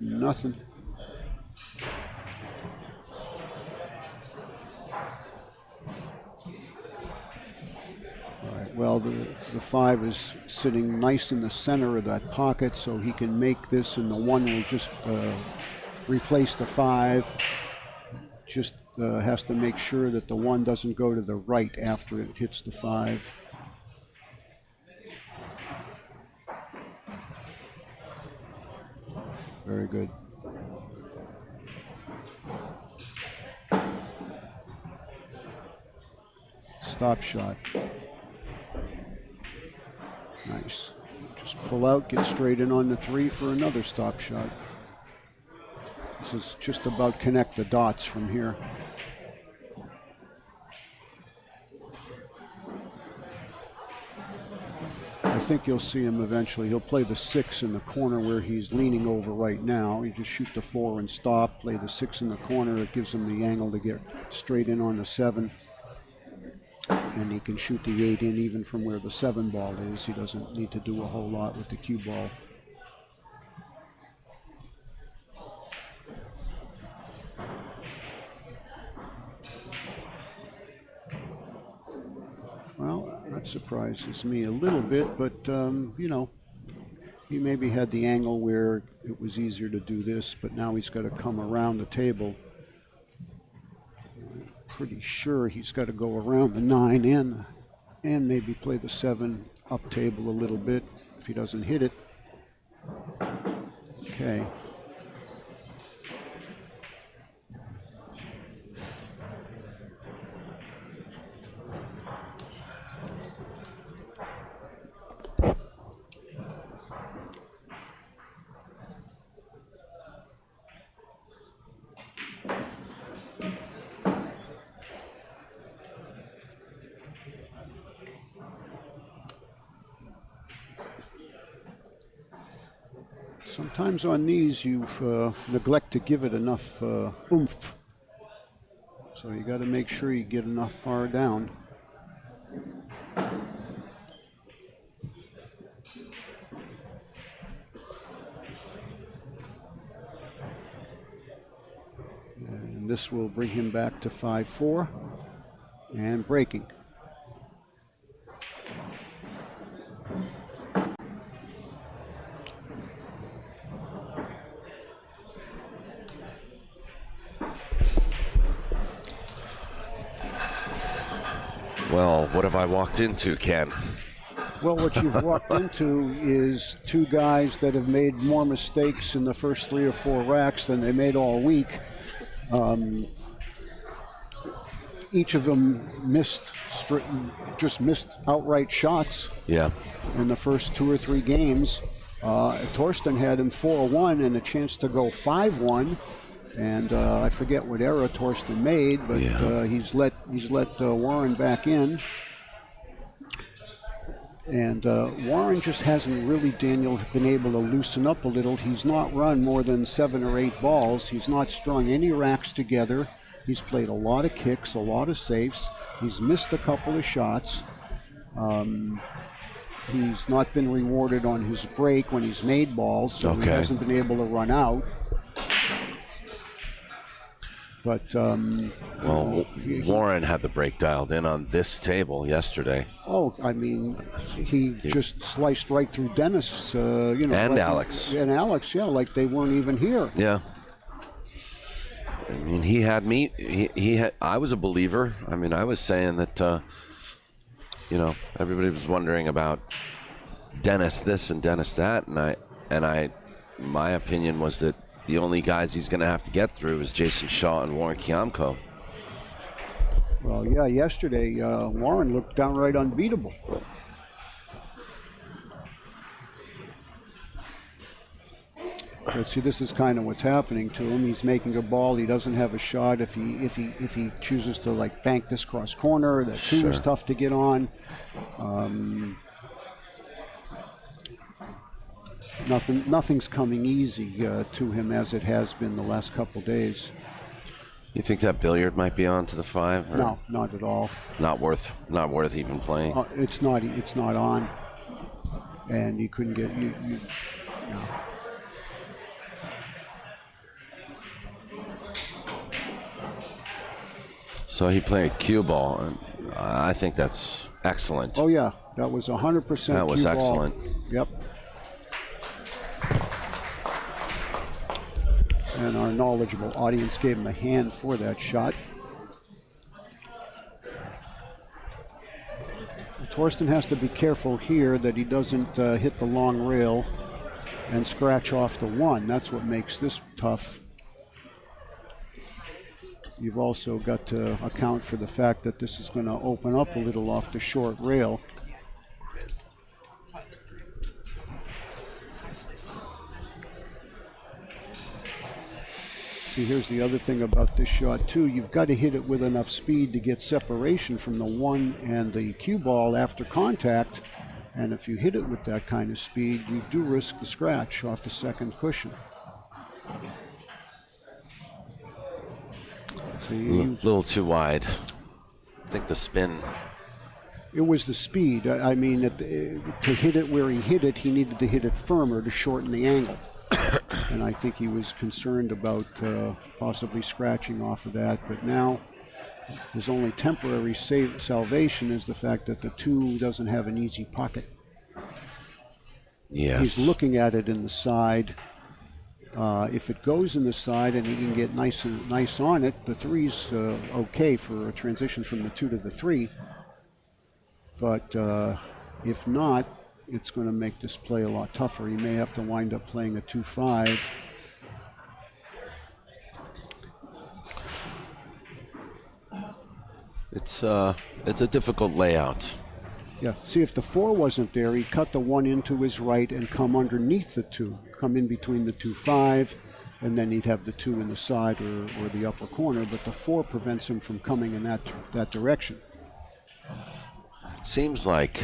Nothing. All right, well, the 5 is sitting nice in the center of that pocket, so he can make this, and the 1 will just replace the 5. Just has to make sure that the 1 doesn't go to the right after it hits the 5. Very good. Stop shot. Nice. Just pull out, get straight in on the 3 for another stop shot. This is just about connect the dots from here. I think you'll see him eventually. He'll play the 6 in the corner where he's leaning over right now. You just shoot the 4 and stop, play the 6 in the corner. It gives him the angle to get straight in on the 7. And he can shoot the 8 in even from where the 7 ball is. He doesn't need to do a whole lot with the cue ball. Well, that surprises me a little bit, but, you know, he maybe had the angle where it was easier to do this, but now he's got to come around the table. I'm pretty sure he's got to go around the 9 and maybe play the 7 up table a little bit if he doesn't hit it. Okay. Sometimes on these you neglect to give it enough oomph. So you got to make sure you get enough far down. And this will bring him back to 5-4 and breaking. Well, what have I walked into, Ken? Well, what you've walked into is 2 guys that have made more mistakes in the first 3 or 4 racks than they made all week. Each of them just missed outright shots. Yeah. In the first 2 or 3 games. Thorsten had him 4-1 and a chance to go 5-1. And I forget what error Thorsten made, but yeah. he's let Warren back in. And Warren just hasn't really, Daniel, been able to loosen up a little. He's not run more than 7 or 8 balls. He's not strung any racks together. He's played a lot of kicks, a lot of safes. He's missed a couple of shots. He's not been rewarded on his break when he's made balls, so he hasn't been able to run out. But Well, Warren had the break dialed in on this table yesterday. oh, I mean, he just sliced right through Dennis, you know, And like, Alex. and Alex, yeah, like they weren't even here. Yeah. I mean, he had me. He had. I was a believer. I mean, I was saying that. You know, everybody was wondering about Dennis this and Dennis that, and I, my opinion was that the only guys he's going to have to get through is Jason Shaw and Warren KIAMCO. Well, yeah, yesterday Warren looked downright unbeatable. But see, this is kind of what's happening to him. He's making a ball. He doesn't have a shot. If he chooses to like bank this cross corner, the two is tough to get on. Nothing's coming easy to him as it has been the last couple days. You think that billiard might be on to the 5? Or No, not at all. Not worth even playing. It's not on, and you couldn't get you. No. So he played cue ball, and I think that's excellent. Oh yeah, that was 100%. That was cue ball. excellent. Yep. And our knowledgeable audience gave him a hand for that shot. Thorsten has to be careful here that he doesn't hit the long rail and scratch off the 1. That's what makes this tough. You've also got to account for the fact that this is going to open up a little off the short rail. See, here's the other thing about this shot too. You've got to hit it with enough speed to get separation from the 1 and the cue ball after contact. And if you hit it with that kind of speed, you do risk the scratch off the second cushion. See, A little too wide. I think the spin. it was the speed. I mean, to hit it where he hit it, he needed to hit it firmer to shorten the angle. And I think he was concerned about possibly scratching off of that. But now his only temporary salvation is the fact that the 2 doesn't have an easy pocket. Yes. He's looking at it in the side. If it goes in the side and he can get nice on it, the 3's okay for a transition from the 2 to the 3. But if not, it's going to make this play a lot tougher. He may have to wind up playing a 2-5. It's a difficult layout. Yeah, see, if the 4 wasn't there, he'd cut the 1 into his right and come underneath the 2, come in between the 2-5, and then he'd have the 2 in the side or the upper corner, but the 4 prevents him from coming in that direction. It seems like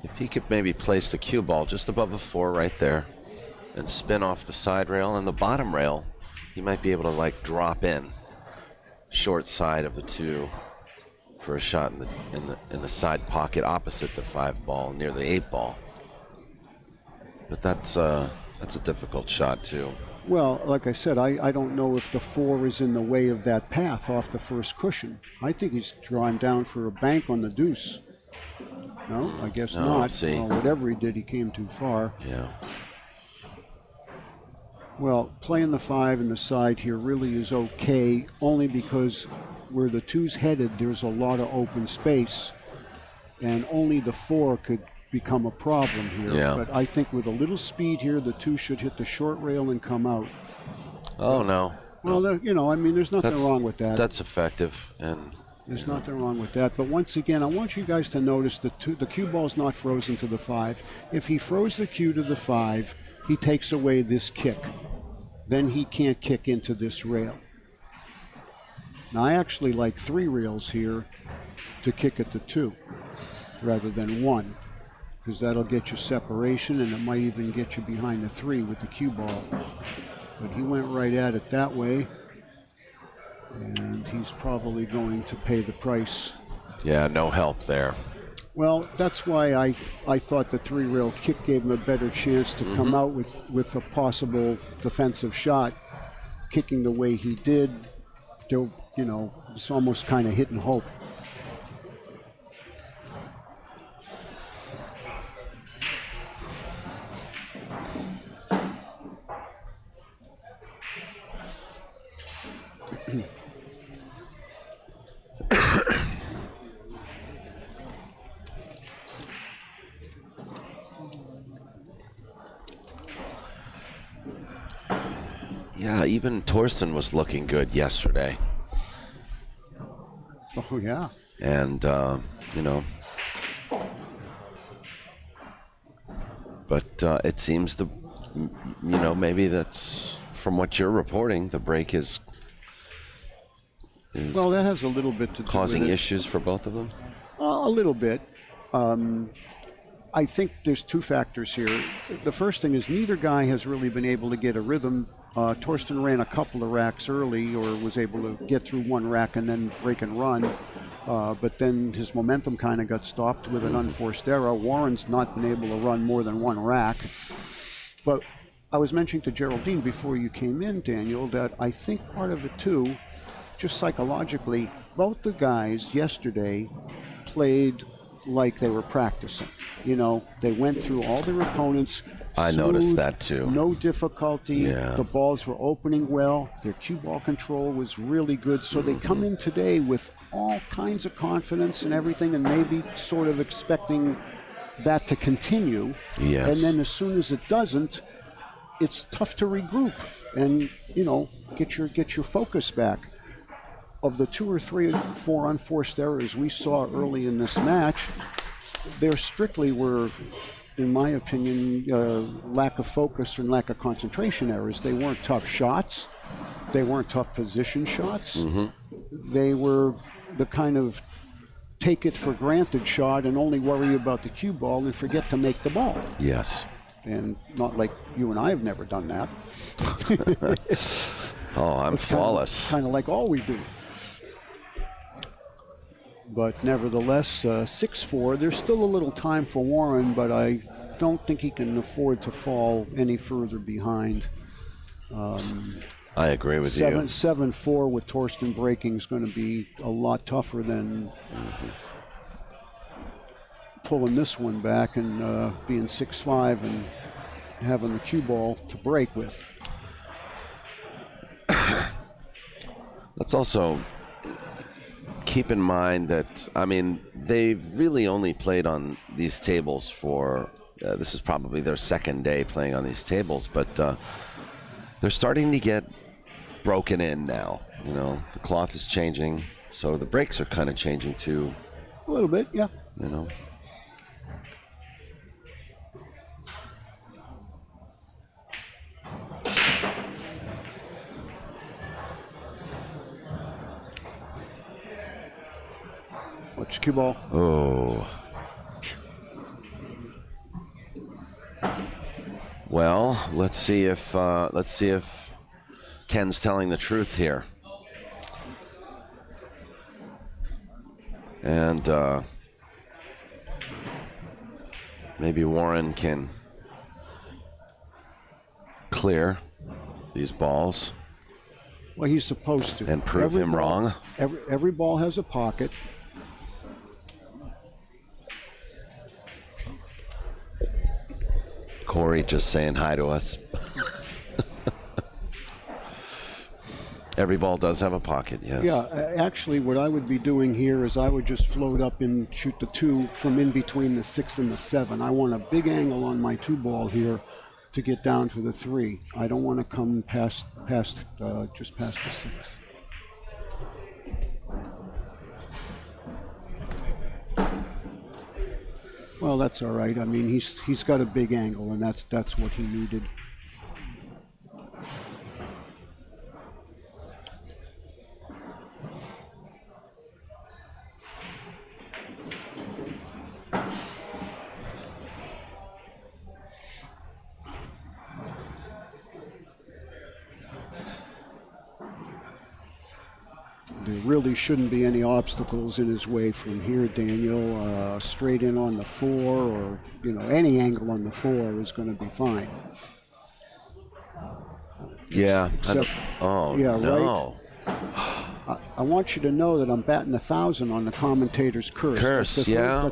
if he could maybe place the cue ball just above the 4 right there and spin off the side rail and the bottom rail, he might be able to like drop in short side of the 2 for a shot in the side pocket opposite the 5 ball near the 8 ball. But that's a difficult shot too. Well, like I said, I don't know if the 4 is in the way of that path off the first cushion. I think he's drawing down for a bank on the deuce. No, I guess No, not. see. Well, whatever he did, he came too far. Yeah. Well, playing the 5 in the side here really is okay, only because where the 2's headed, there's a lot of open space, and only the 4 could become a problem here. Yeah. But I think with a little speed here, the 2 should hit the short rail and come out. Oh no. Well, you know, I mean, there's nothing wrong with that. That's effective, and There's nothing wrong with that. But once again, I want you guys to notice that the cue ball's not frozen to the 5. If he froze the cue to the 5, he takes away this kick. Then he can't kick into this rail. Now, I actually like 3 rails here to kick at the 2 rather than 1, because that'll get you separation, and it might even get you behind the 3 with the cue ball. But he went right at it that way, and he's probably going to pay the price. yeah, no help there. Well, that's why I thought the 3-rail kick gave him a better chance to come out with a possible defensive shot. kicking the way he did, there, it's almost kind of hit and hope. Yeah, even Thorsten was looking good yesterday. Oh, yeah. And, but it seems maybe that's from what you're reporting, the break is well, that has a little bit to do causing with it. issues for both of them? A little bit. I think there's two factors here. The first thing is neither guy has really been able to get a rhythm. Thorsten ran a couple of racks early, or was able to get through one rack and then break and run. But then his momentum kind of got stopped with an unforced error. Warren's not been able to run more than one rack. But I was mentioning to Geraldine before you came in, Daniel, that I think part of it too, just psychologically, both the guys yesterday played like they were practicing. They went through all their opponents. I noticed that too. No difficulty. Yeah. The balls were opening well. Their cue ball control was really good. So they come in today with all kinds of confidence and everything, and maybe sort of expecting that to continue. Yes. And then as soon as it doesn't, it's tough to regroup and get your focus back. Of the 2 or 3 or 4 unforced errors we saw early in this match, there strictly were, in my opinion, lack of focus and lack of concentration errors. They weren't tough shots. They weren't tough position shots. Mm-hmm. They were the kind of take it for granted shot and only worry about the cue ball and forget to make the ball. Yes. And not like you and I have never done that. Oh, I'm flawless. Kind of like all we do. But nevertheless, 6-4. There's still a little time for Warren, but I don't think he can afford to fall any further behind. I agree with you. 7-4 with Thorsten breaking is going to be a lot tougher than pulling this one back and being 6-5 and having the cue ball to break with. Let's also keep in mind that, they've really only played on these tables for, this is probably their second day playing on these tables, but they're starting to get broken in now. The cloth is changing, so the breaks are kind of changing too. A little bit, yeah. Watch the cue ball. Oh. Well, let's see if Ken's telling the truth here. And maybe Warren can clear these balls. Well, he's supposed to. And prove him wrong. Every ball has a pocket. Corey just saying hi to us. Every ball does have a pocket, yes. Yeah, actually what I would be doing here is I would just float up and shoot the 2 from in between the 6 and the 7. I want a big angle on my 2 ball here to get down to the 3. I don't want to come just past the 6. Well, that's all right. He's got a big angle, and that's what he needed. There really shouldn't be any obstacles in his way from here, Daniel. Straight in on the 4 or, any angle on the 4 is going to be fine. Yeah. Except, Oh, yeah, no. I want you to know that I'm batting 1,000 on the commentator's curse. Curse, yeah.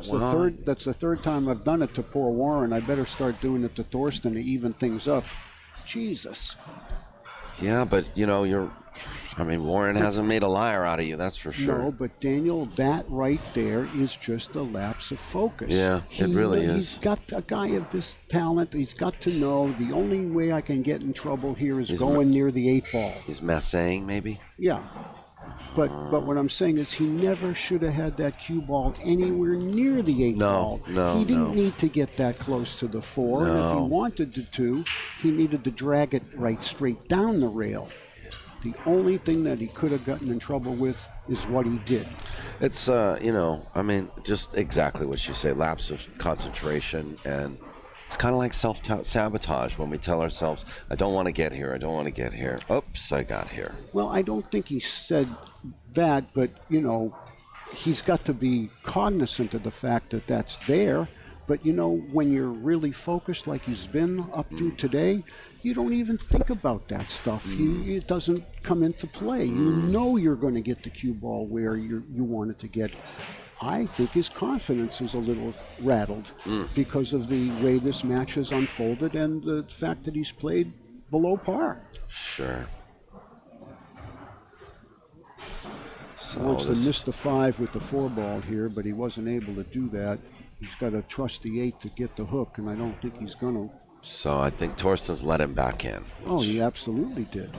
That's the third time I've done it to poor Warren. I better start doing it to Thorsten to even things up. Jesus. Yeah, but, Warren hasn't made a liar out of you, that's for sure. No, but Daniel, that right there is just a lapse of focus. Yeah, it really is. He's got a guy of this talent. He's got to know the only way I can get in trouble here is going near the 8 ball. He's massaying, maybe? Yeah. But what I'm saying is he never should have had that cue ball anywhere near the 8 ball. He didn't need to get that close to the 4. And if he wanted to, he needed to drag it right straight down the rail. The only thing that he could have gotten in trouble with is what he did. It's, just exactly what you say, lapse of concentration. And it's kind of like self-sabotage when we tell ourselves, I don't want to get here, I don't want to get here. Oops, I got here. Well, I don't think he said that, but, he's got to be cognizant of the fact that that's there. But, when you're really focused like he's been up to today, you don't even think about that stuff. It doesn't come into play. You know you're going to get the cue ball where you want it to get. I think his confidence is a little rattled because of the way this match has unfolded and the fact that he's played below par. Sure. He wants to miss the 5 with the 4 ball here, but he wasn't able to do that. He's got to trust the 8 to get the hook, and I don't think he's going to. So I think Thorsten's let him back in. Oh, he absolutely did.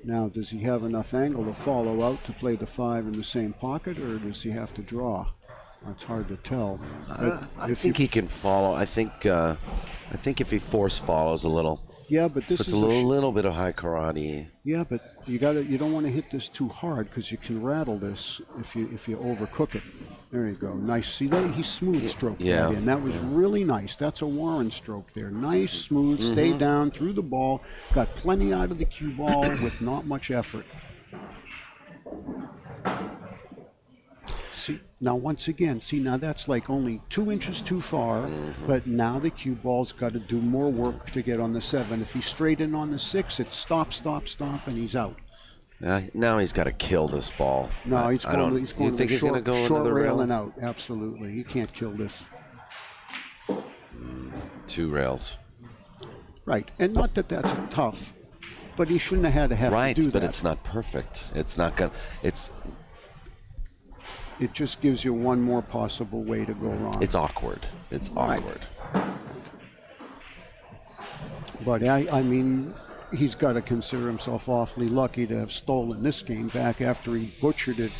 Now, does he have enough angle to follow out to play the 5 in the same pocket, or does he have to draw? It's hard to tell. I think he can follow. I think if he force follows a little. Yeah, but this puts is a little bit of high karate. Yeah, but you don't want to hit this too hard because you can rattle this if you overcook it. There you go. Nice. See that he smooth stroked that in. That was really nice. That's a Warren stroke there. Nice, smooth. Stay down through the ball. Got plenty out of the cue ball with not much effort. See, now once again, now that's like only 2 inches too far, but now the cue ball's got to do more work to get on the 7. If he's straight in on the 6, it's stop, and he's out. Now he's got to kill this ball. No, he's going to he's going to go short another rail rail and out. Absolutely, he can't kill this. 2 rails. Right, and not that that's tough, but he shouldn't have to do that. Right, but it's not perfect. It's not going. It just gives you one more possible way to go wrong. It's awkward. It's awkward. But I mean, he's got to consider himself awfully lucky to have stolen this game back after he butchered it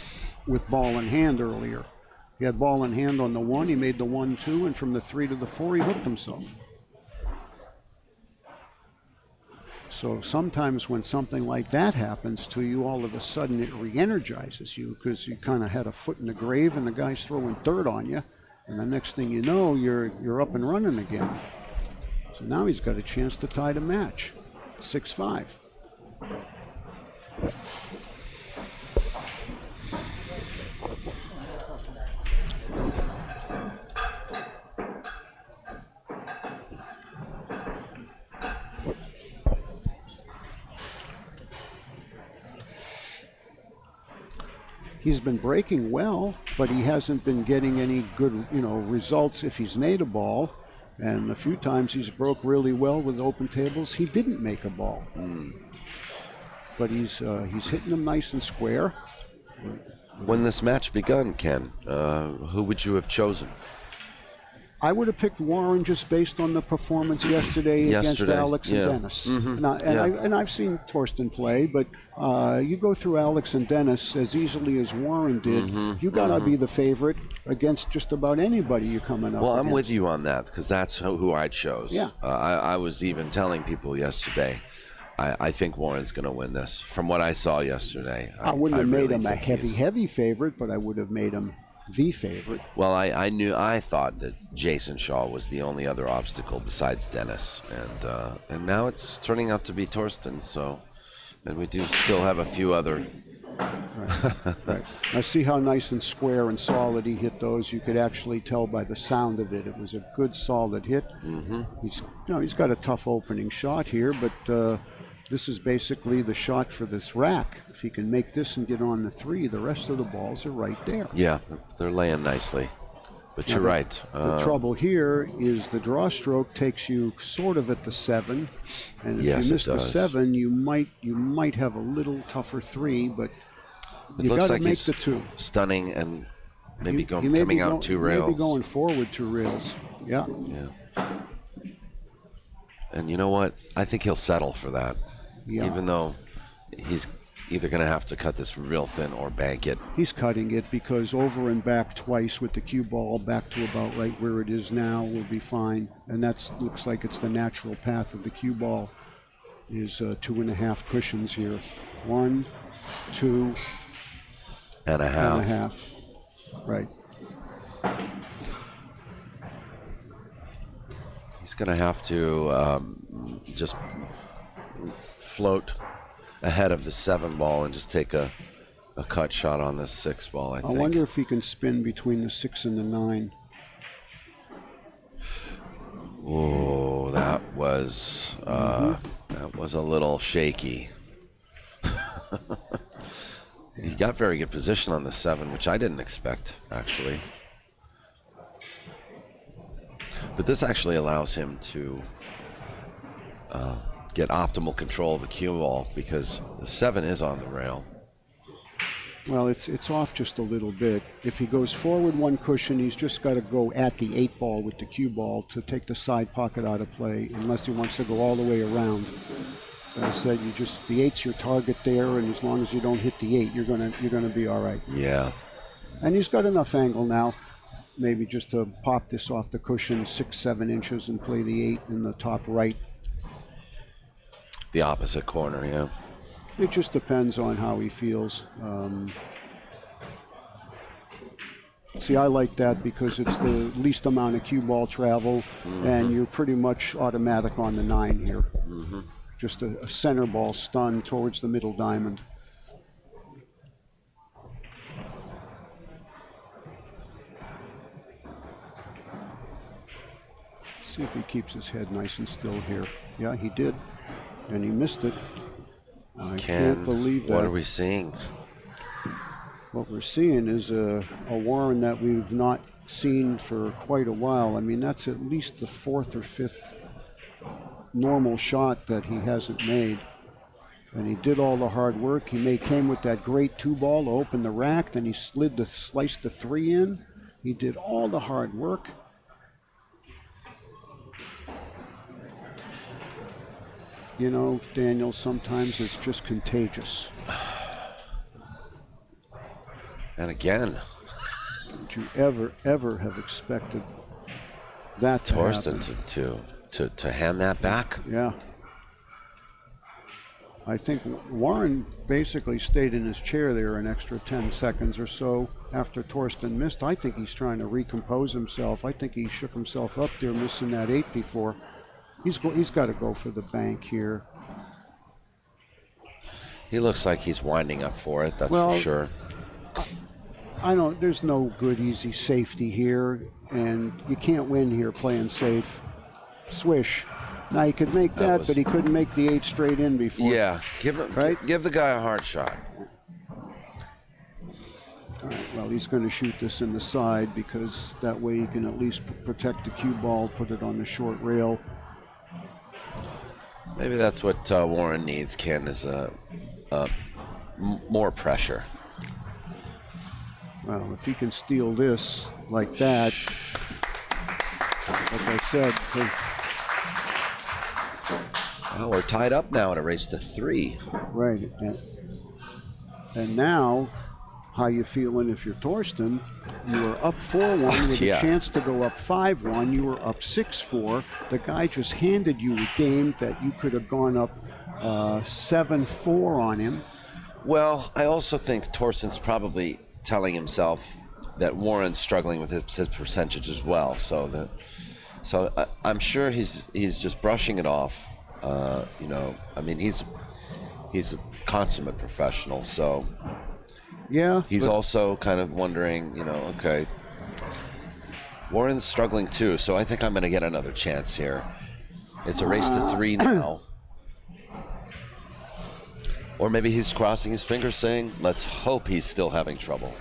with ball in hand earlier. He had ball in hand on the 1, he made the 1-2, and from the 3 to the 4, he hooked himself. So sometimes when something like that happens to you, all of a sudden it re-energizes you because you kind of had a foot in the grave and the guy's throwing dirt on you, and the next thing you know, you're up and running again. So now he's got a chance to tie the match, 6-5. He's been breaking well, but he hasn't been getting any good, results if he's made a ball. And a few times he's broke really well with open tables. He didn't make a ball. But he's hitting them nice and square. When this match begun, Ken, who would you have chosen? I would have picked Warren just based on the performance yesterday against Alex and Dennis. And I've seen Thorsten play, but you go through Alex and Dennis as easily as Warren did. You got to be the favorite against just about anybody you're coming up Well, I'm against. with you on that because that's who I chose. Yeah. I was even telling people yesterday, I think Warren's going to win this. From what I saw yesterday, I wouldn't have made really him a think heavy favorite, but I would have made him the favorite. Well, I thought that Jason Shaw was the only other obstacle besides Dennis, and now it's turning out to be Thorsten. So, and we do still have a few other Right. Right. Now see how nice and square and solid he hit those. You could actually tell by the sound of it. It was a good solid hit. He's got a tough opening shot here, but this is basically the shot for this rack. If he can make this and get on the 3, the rest of the balls are right there. Yeah, they're laying nicely. But you're right. The trouble here is the draw stroke takes you sort of at the 7, and if Yes, you miss it the does. 7, you might have a little tougher 3, but It you looks got to like make he's the 2. stunning and maybe He may coming be out 2 rails. Maybe going forward 2 rails. Yeah. Yeah. And you know what? I think he'll settle for that. Yeah. Even though he's either going to have to cut this real thin or bank it. He's cutting it because over and back twice with the cue ball back to about right where it is now will be fine. And that looks like it's the natural path of the cue ball is 2.5 cushions here. 1, 2, And a half. and a half. Right. He's going to have to just float ahead of the 7 ball and just take a cut shot on this 6 ball, I I think. wonder if he can spin between the 6 and the 9. Oh, that was a little shaky. He got very good position on the 7, which I didn't expect, actually. But this actually allows him to get optimal control of the cue ball because the 7 is on the rail. Well, it's off just a little bit. If he goes forward 1 cushion, he's just got to go at the 8 ball with the cue ball to take the side pocket out of play, unless he wants to go all the way around. As I said, the 8's your target there, and as long as you don't hit the 8, you're gonna be all right. Yeah. And he's got enough angle now, maybe just to pop this off the cushion 6-7 inches and play the 8 in the top right. The opposite corner, yeah. It just depends on how he feels. See, I like that because it's the least amount of cue ball travel, and you're pretty much automatic on the 9 here. Just a center ball stun towards the middle diamond. See if he keeps his head nice and still here. Yeah, he did, and he missed it. I can't believe that. What are we seeing? What we're seeing is a Warren that we've not seen for quite a while. I mean, that's at least the 4th or 5th normal shot that he hasn't made. And he did all the hard work. He came with that great 2 ball to open the rack, then he sliced the 3 in. He did all the hard work. You know, Daniel, sometimes it's just contagious. And again, Would you ever have expected that to Thorsten happen? to hand that back. Yeah. I think Warren basically stayed in his chair there an extra 10 seconds or so after Thorsten missed. I think he's trying to recompose himself. I think he shook himself up there missing that 8 before. He's got to go for the bank here. He looks like he's winding up for it, that's Well, for sure. There's no good easy safety here, and you can't win here playing safe. Swish. Now he could make that, but he couldn't make the 8 straight in before. Yeah, give the guy a hard shot. All right, well, he's going to shoot this in the side because that way he can at least protect the cue ball, put it on the short rail. Maybe that's what Warren needs, Ken, is more pressure. Well, if he can steal this like that, like I said, Well, we're tied up now at a race to 3. right. And now, how you feeling if you're Thorsten? You were up 4-1 with Yeah. a chance to go up 5-1. You were up 6-4. The guy just handed you a game that you could have gone up 7-4 on him. Well, I also think Thorsten's probably telling himself that Warren's struggling with his percentage as well. So I'm sure he's just brushing it off. I mean, he's a consummate professional, so Yeah. He's also kind of wondering, okay, Warren's struggling too, so I think I'm going to get another chance here. It's a race to 3 now. Or maybe he's crossing his fingers saying, let's hope he's still having trouble.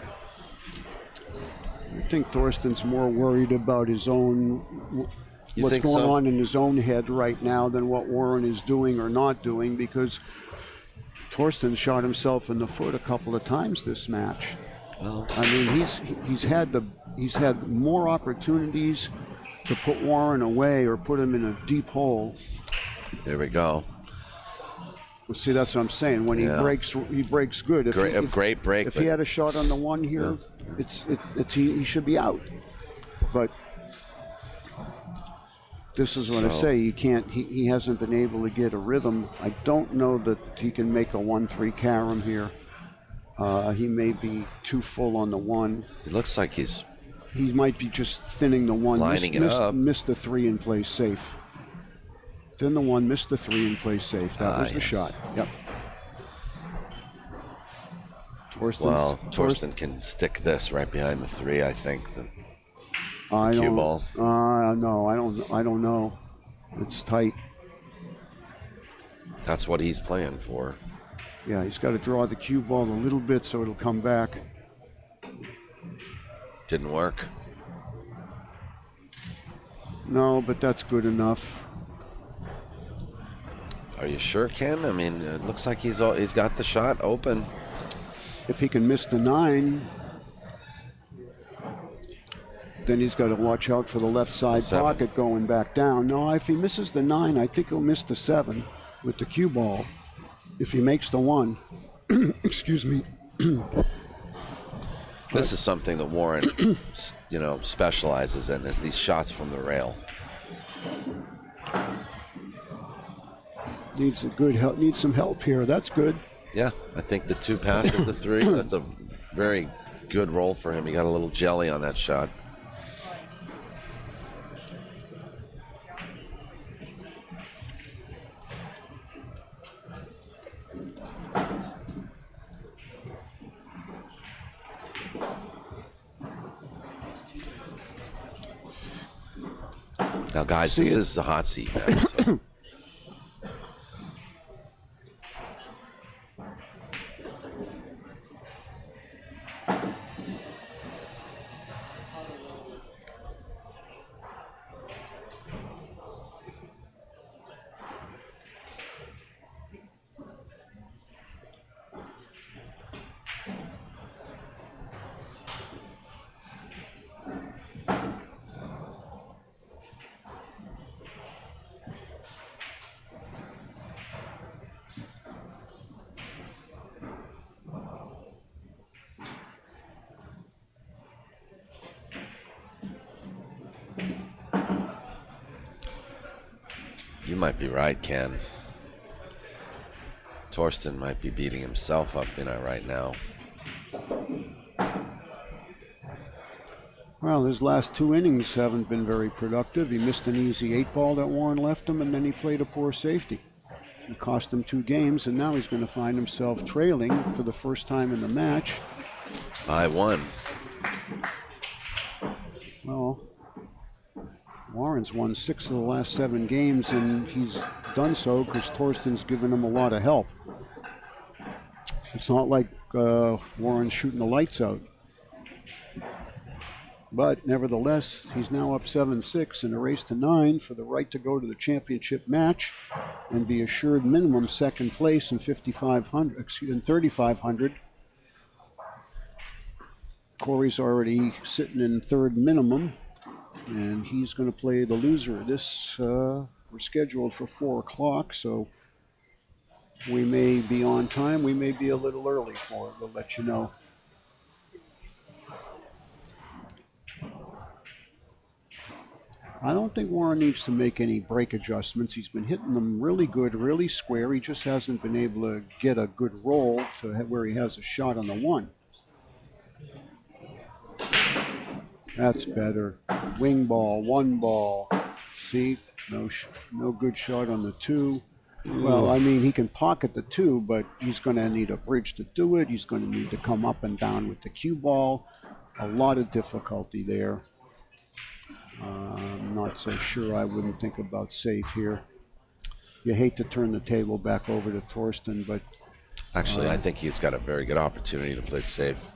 I think Thorsten's more worried about his own, what's going on in his own head right now than what Warren is doing or not doing, because Thorsten shot himself in the foot a couple of times this match. Well, I mean, he's had more opportunities to put Warren away or put him in a deep hole. There we go. Well, see, that's what I'm saying. When he breaks good. Great break. If he had a shot on the one here, he should be out. But this is what I say. He hasn't been able to get a rhythm. I don't know that he can make a 1-3 carom here. He may be too full on the one. It looks like he might be just thinning the one. Lining it up. Missed the 3 and plays safe. Thin the one, missed the 3 and plays safe. That was the shot. Yep. Thorsten can stick this right behind the 3, I think. Cue ball. No, I don't know. It's tight. That's what he's playing for. Yeah, he's got to draw the cue ball a little bit so it'll come back. Didn't work. No, but that's good enough. Are you sure, Ken? I mean, it looks like he's got the shot open. If he can miss the 9, then he's got to watch out for the left side pocket going back down. No, if he misses the 9, I think he'll miss the 7 with the cue ball. If he makes the 1, excuse me. This is something that Warren, specializes in, is these shots from the rail. Needs some help here. That's good. Yeah, I think the 2 passes the 3. That's a very good roll for him. He got a little jelly on that shot. Now, guys, this is the hot seat match. So. You might be right, Ken. Thorsten might be beating himself up right now. Well, his last 2 innings haven't been very productive. He missed an easy 8-ball that Warren left him, and then he played a poor safety. It cost him 2 games, and now he's going to find himself trailing for the first time in the match. By 1. Well, Warren's won 6 of the last 7 games, and he's done so because Thorsten's given him a lot of help. It's not like Warren's shooting the lights out. But nevertheless, he's now up 7-6 in a race to 9 for the right to go to the championship match and be assured minimum second place in 3,500. Corey's already sitting in third minimum, and he's going to play the loser. This we're scheduled for 4 o'clock, so we may be on time. We may be a little early for it. We'll let you know. I don't think Warren needs to make any break adjustments. He's been hitting them really good, really square. He just hasn't been able to get a good roll to where he has a shot on the 1. That's better. Wing ball, 1 ball. See, no good shot on the 2. Well, I mean, he can pocket the 2, but he's going to need a bridge to do it. He's going to need to come up and down with the cue ball. A lot of difficulty there. I'm not so sure I wouldn't think about safe here. You hate to turn the table back over to Thorsten, but... Actually, I think he's got a very good opportunity to play safe.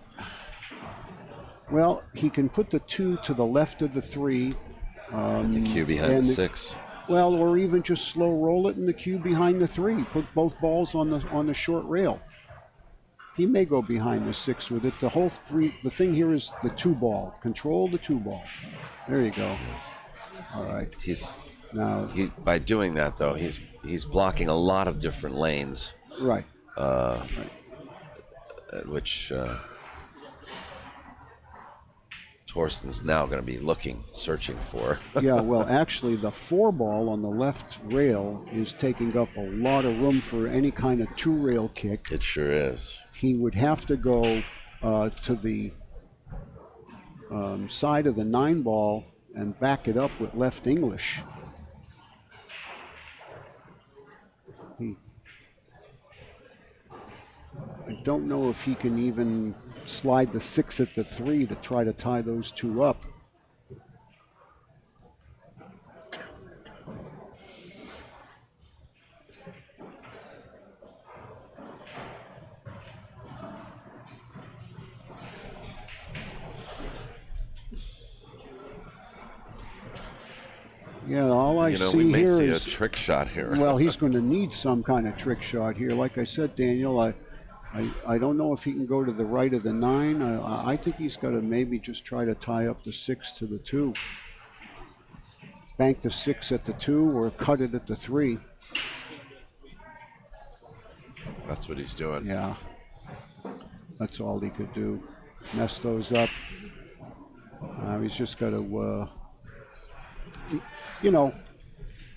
Well, he can put the 2 to the left of the 3. And the cue behind the 6. Well, or even just slow roll it in the cue behind the 3. Put both balls on the short rail. He may go behind the 6 with it. The thing here is the 2 ball. Control the 2 ball. There you go. All right. By doing that though, he's blocking a lot of different lanes. Right. Which Thorsten's now going to be searching for. Yeah, well, actually, the 4 ball on the left rail is taking up a lot of room for any kind of 2 rail kick. It sure is. He would have to go to the side of the 9 ball and back it up with left English. I don't know if he can even slide the 6 at the 3 to try to tie those 2 up. Yeah, all I see we may here see is a trick shot here. Well, he's going to need some kind of trick shot here. Like I said, Daniel, I don't know if he can go to the right of the 9. I think he's got to maybe just try to tie up the 6 to the 2. Bank the 6 at the 2 or cut it at the 3. That's what he's doing. Yeah. That's all he could do. Mess those up. He's just got to,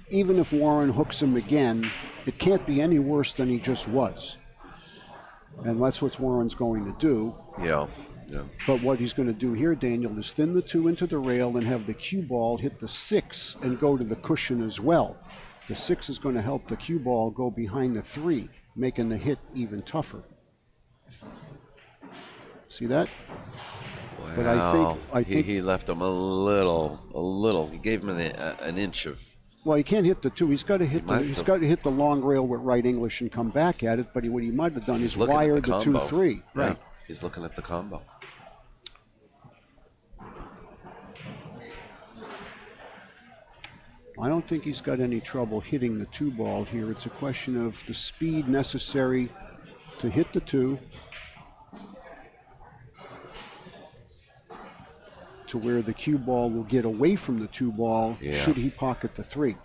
even if Warren hooks him again, it can't be any worse than he just was. And that's what Warren's going to do. Yeah. But what he's going to do here, Daniel, is thin the 2 into the rail and have the cue ball hit the 6 and go to the cushion as well. The 6 is going to help the cue ball go behind the 3, making the hit even tougher. See that? Wow. But I think he left him a little. He gave him an inch of. Well, he can't hit the 2. He's got to hit the long rail with right English and come back at it. But what he might have done is wired the 2-3. Right. Right. He's looking at the combo. I don't think he's got any trouble hitting the 2 ball here. It's a question of the speed necessary to hit the 2 to where the cue ball will get away from the 2 ball should he pocket the 3.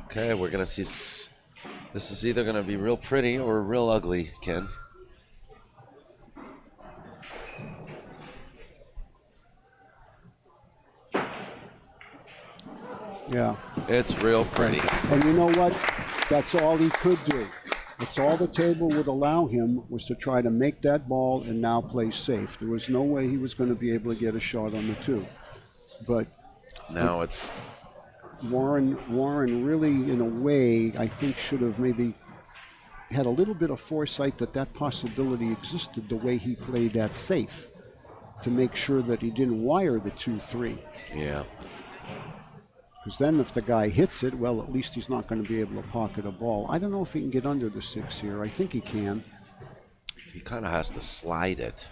Okay, we're going to see. This is either going to be real pretty or real ugly, Ken. Yeah. It's real pretty. And you know what? That's all he could do. That's all the table would allow him, was to try to make that ball and now play safe. There was no way he was going to be able to get a shot on the 2. But now it's Warren really, in a way, I think should have maybe had a little bit of foresight that possibility existed the way he played that safe, to make sure that he didn't wire the 2-3. Yeah. Because then if the guy hits it, well, at least he's not going to be able to pocket a ball. I don't know if he can get under the 6 here. I think he can. He kind of has to slide it.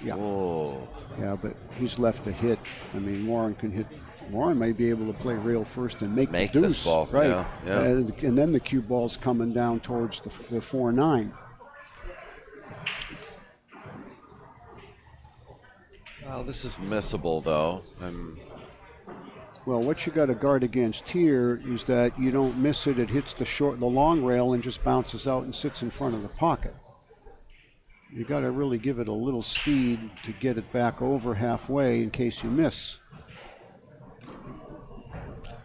Yeah. Whoa. Yeah, but he's left a hit. I mean, Warren can hit. Warren may be able to play rail first and make the deuce. This ball. Right. Yeah. And then the cue ball's coming down towards the 4-9. Well, this is missable, though. Well, what you got to guard against here is that you don't miss it. It hits the long rail and just bounces out and sits in front of the pocket. You got to really give it a little speed to get it back over halfway in case you miss.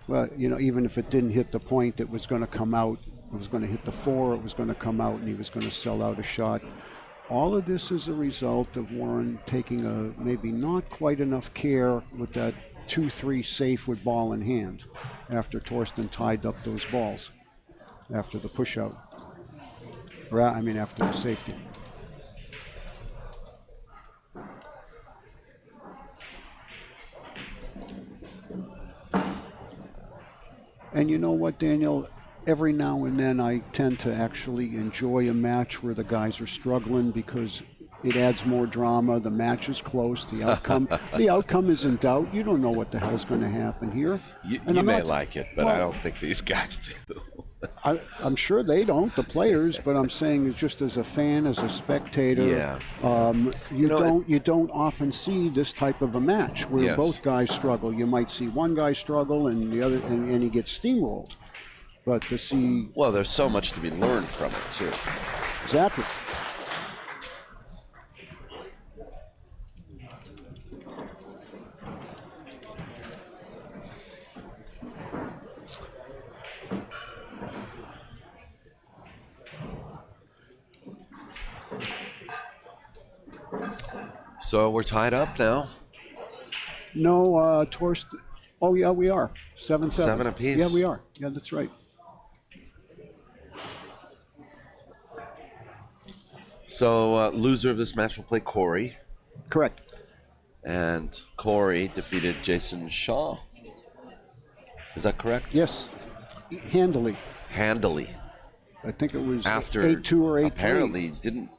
Well, even if it didn't hit the point, it was going to come out. It was going to hit the 4. It was going to come out, and he was going to sell out a shot. All of this is a result of Warren taking maybe not quite enough care with that 2-3 safe with ball in hand after Thorsten tied up those balls. after the push out. Or, I mean, after the safety. And you know what, Daniel? Every now and then I tend to actually enjoy a match where the guys are struggling because it adds more drama. The match is close. The outcome is in doubt. You don't know what the hell's going to happen here. You may like it, but I don't think these guys do. I'm sure they don't, the players, but I'm saying just as a fan, as a spectator, you don't often see this type of a match where both guys struggle. You might see one guy struggle and the other, and he gets steamrolled. But to see, well, there's so much to be learned from it too. Exactly. So we're tied up now. No, Thorsten. Oh yeah, we are 7-7. 7 apiece. Yeah, we are. Yeah, that's right. So loser of this match will play Corey. Correct. And Corey defeated Jason Shaw. Is that correct? Yes, handily. Handily. I think it was After 8-2 or 8-3. Apparently, didn't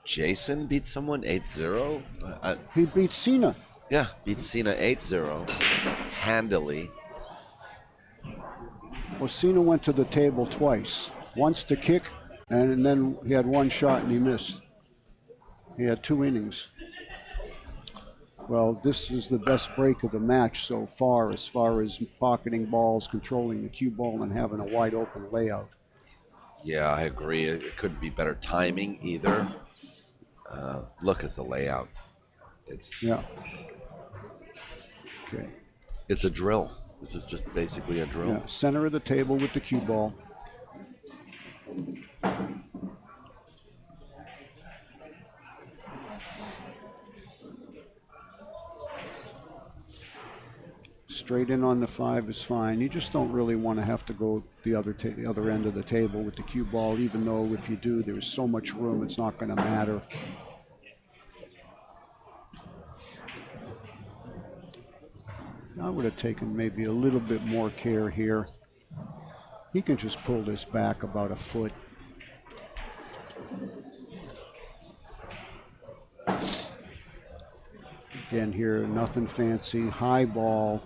Jason beat someone 8-0? He beat Cena. Yeah, beat Cena 8-0. Handily. Well, Cena went to the table twice. Once to kick, and then he had one shot and he missed. He had 2 innings. Well, this is the best break of the match so far as pocketing balls, controlling the cue ball, and having a wide open layout. Yeah, I agree. It couldn't be better timing either. Look at the layout. Yeah. Okay. It's a drill. This is just basically a drill. Yeah. Center of the table with the cue ball. Straight in on the 5 is fine. You just don't really want to have to go the other end of the table with the cue ball, even though if you do, there's so much room, it's not going to matter. I would have taken maybe a little bit more care here. He can just pull this back about a foot. Again here, nothing fancy, high ball.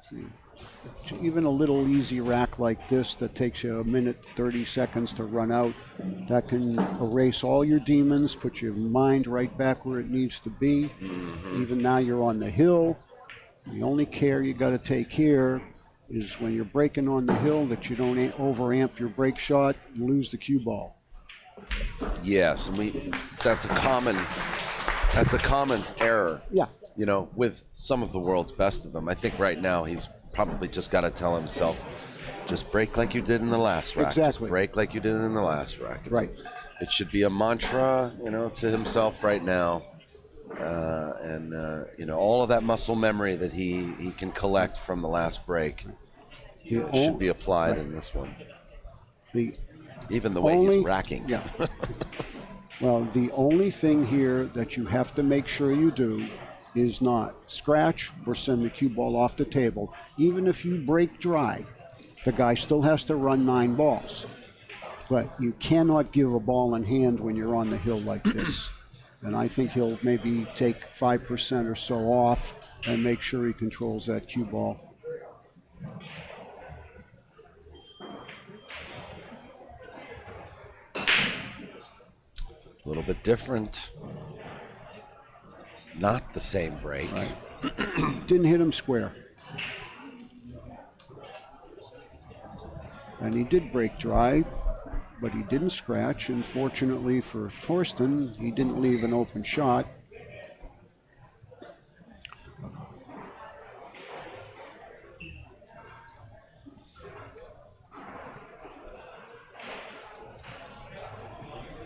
See, even a little easy rack like this that takes you 1:30 to run out, that can erase all your demons, put your mind right back where it needs to be. Mm-hmm. Even now you're on the hill. The only care you got to take here is when you're breaking on the hill that you don't overamp your break shot and lose the cue ball. Yes, and that's a common error. Yeah. You know, with some of the world's best of them. I think right now he's probably just got to tell himself, just break like you did in the last rack. Exactly. Just break like you did in the last rack. Right. It should be a mantra, to himself right now. All of that muscle memory that he can collect from the last break should be applied in this one. Even the way he's racking. Yeah. Well, the only thing here that you have to make sure you do is not scratch or send the cue ball off the table. Even if you break dry, the guy still has to run 9 balls. But you cannot give a ball in hand when you're on the hill like this. And I think he'll maybe take 5% or so off and make sure he controls that cue ball. A little bit different. Not the same break. Right. Didn't hit him square. And he did break dry, but he didn't scratch. And fortunately for Thorsten, he didn't leave an open shot.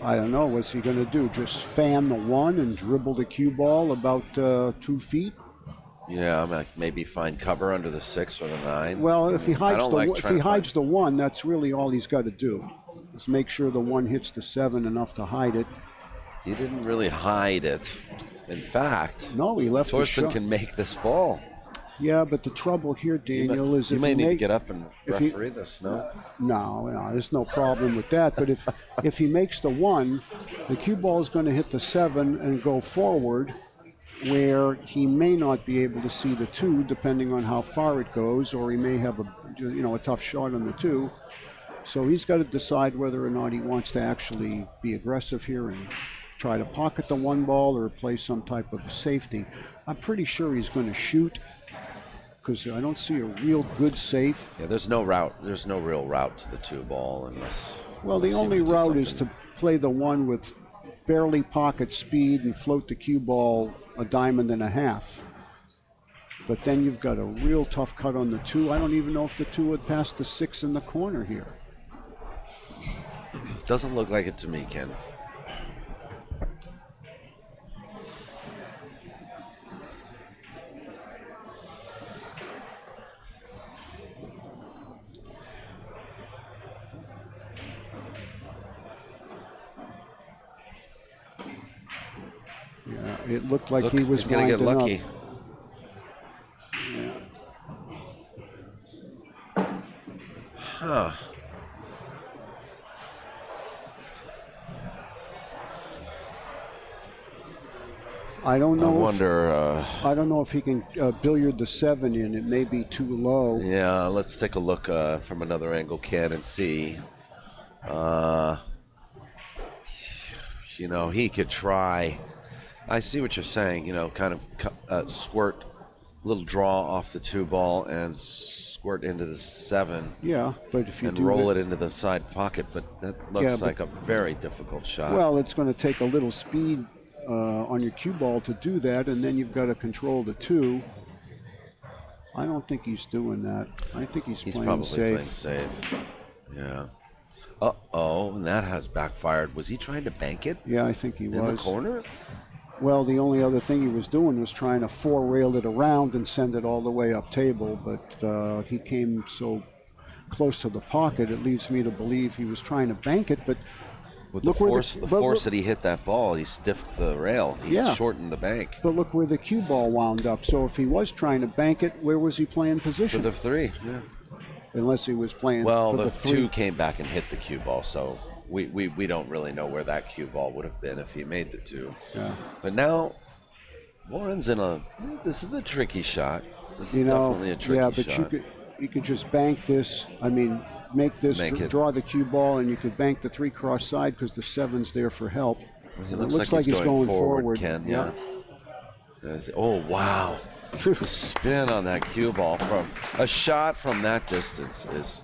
I don't know. What's he going to do? Just fan the 1 and dribble the cue ball about 2 feet? Yeah, maybe find cover under the 6 or the 9. Well, if he hides the 1, that's really all he's got to do. Is make sure the 1 hits the 7 enough to hide it. He didn't really hide it. In fact, no, he left Thorsten can make this ball. Yeah, but the trouble here, Daniel, is you if may he need to get up and referee this. No, no, there's no problem with that. But if he makes the 1, the cue ball is going to hit the 7 and go forward, where he may not be able to see the 2, depending on how far it goes, or he may have a tough shot on the 2. So he's got to decide whether or not he wants to actually be aggressive here and try to pocket the 1 ball or play some type of safety. I'm pretty sure he's going to shoot, because I don't see a real good safe. Yeah, there's no route. There's no real route to the 2 ball unless. Well, the only route is to play the 1 with barely pocket speed and float the cue ball a diamond and a half. But then you've got a real tough cut on the 2. I don't even know if the 2 would pass the 6 in the corner here. Doesn't look like it to me, Ken. Yeah, it looked like he was going to get lucky. Up. Huh. I don't know. I don't know if he can billiard the 7 in. It may be too low. Yeah, let's take a look from another angle, Ken, and see. He could try. I see what you're saying. Kind of squirt, little draw off the 2 ball and squirt into the 7. Yeah, but if you roll it into the side pocket, but that looks like a very difficult shot. Well, it's going to take a little speed on your cue ball to do that, and then you've got to control the 2. I don't think he's doing that. I think he's playing safe. Playing safe. Yeah. Uh-oh, and that has backfired. Was he trying to bank it? Yeah, I think he was. In the corner? Well, the only other thing he was doing was trying to 4-rail it around and send it all the way up table, but he came so close to the pocket, it leads me to believe he was trying to bank it, but with the force that he hit that ball, he stiffed the rail. He shortened the bank. But look where the cue ball wound up. So if he was trying to bank it, where was he playing position? For the 3, yeah. Unless he was playing for the 2 came back and hit the cue ball, so we don't really know where that cue ball would have been if he made the 2. Yeah. But now, Warren's this is a tricky shot. This is definitely a tricky shot. Yeah, but you could just bank this. I mean, make this, draw the cue ball, and you could bank the 3 cross side because the 7's there for help. Well, he looks like he's going forward, Ken. Yeah. Oh, wow. The spin on that cue ball from a shot from that distance is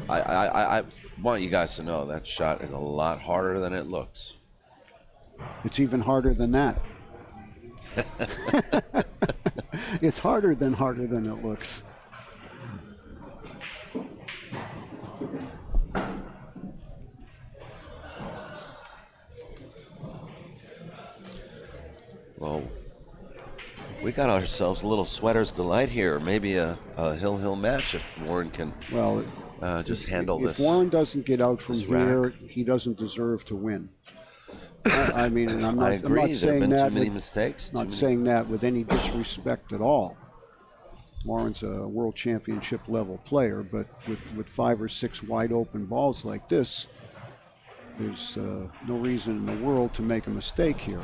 I want you guys to know that shot is a lot harder than it looks. It's even harder than that. It's harder than it looks. Well, we got ourselves a little sweater's delight here. Maybe a hill match if Warren can just handle this. If Warren doesn't get out from here, he doesn't deserve to win. I mean, and I'm not saying that. Too many mistakes. Not saying that with any disrespect at all. Warren's a world championship level player, but with 5 or 6 wide open balls like this, there's no reason in the world to make a mistake here.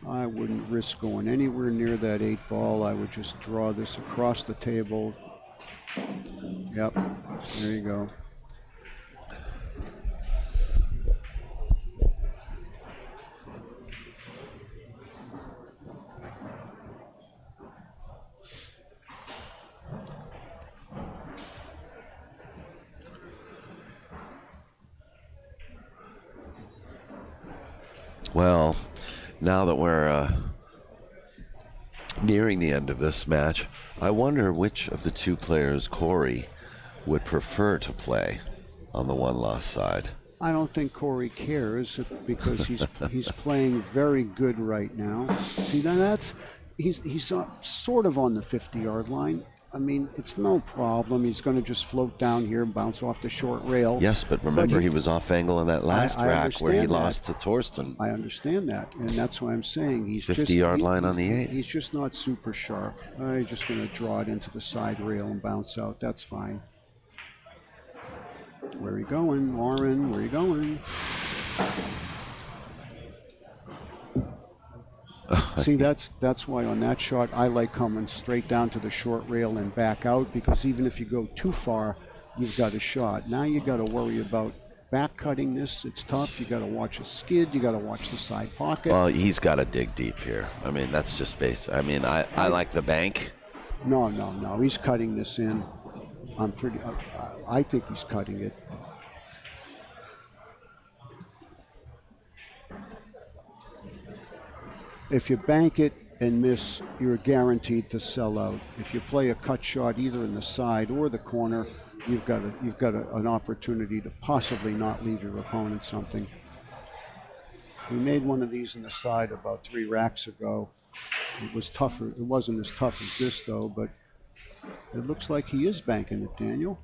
I wouldn't risk going anywhere near that 8 ball. I would just draw this across the table. Yep, there you go. Well, now that we're nearing the end of this match, I wonder which of the two players Corey would prefer to play on the one-loss side. I don't think Corey cares because he's playing very good right now. See, now he's sort of on the 50-yard line. I mean, it's no problem. He's going to just float down here and bounce off the short rail. Yes, but remember he was off angle in that last rack where he lost to Thorsten. I understand that, and that's why I'm saying he's 50-yard line on the 8. He's just not super sharp. I'm just going to draw it into the side rail and bounce out. That's fine. Where are you going, Warren? Where are you going? See, that's why on that shot I like coming straight down to the short rail and back out, because even if you go too far, you've got a shot. Now you got to worry about back cutting this. It's tough. You got to watch a skid. You got to watch the side pocket. Well, he's got to dig deep here. I mean, that's just base. I mean, I like the bank. No. He's cutting this in. I think he's cutting it. If you bank it and miss, you're guaranteed to sell out. If you play a cut shot either in the side or the corner, you've got an opportunity to possibly not leave your opponent something. We made one of these in the side about 3 racks ago. It was tougher. It wasn't as tough as this though, but it looks like he is banking it, Daniel.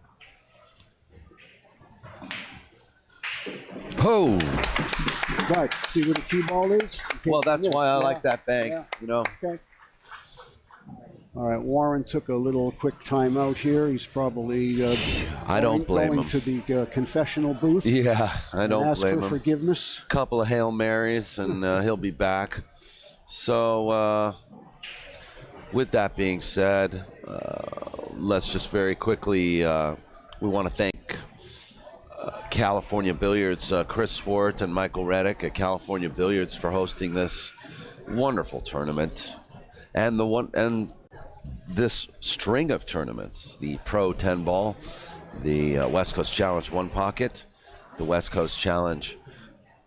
Oh! Right. See where the cue ball is? Well, that's why I like that bank, you know. Okay. All right, Warren took a little quick timeout here. He's probably I don't blame going him. To the confessional booth. Yeah, I don't ask blame for him. Forgiveness. Couple of Hail Marys, and he'll be back. So, with that being said, let's just very quickly, we want to thank California Billiards, Chris Swart and Michael Reddick at California Billiards for hosting this wonderful tournament, and this string of tournaments: the Pro 10 Ball, the West Coast Challenge 1 Pocket, the West Coast Challenge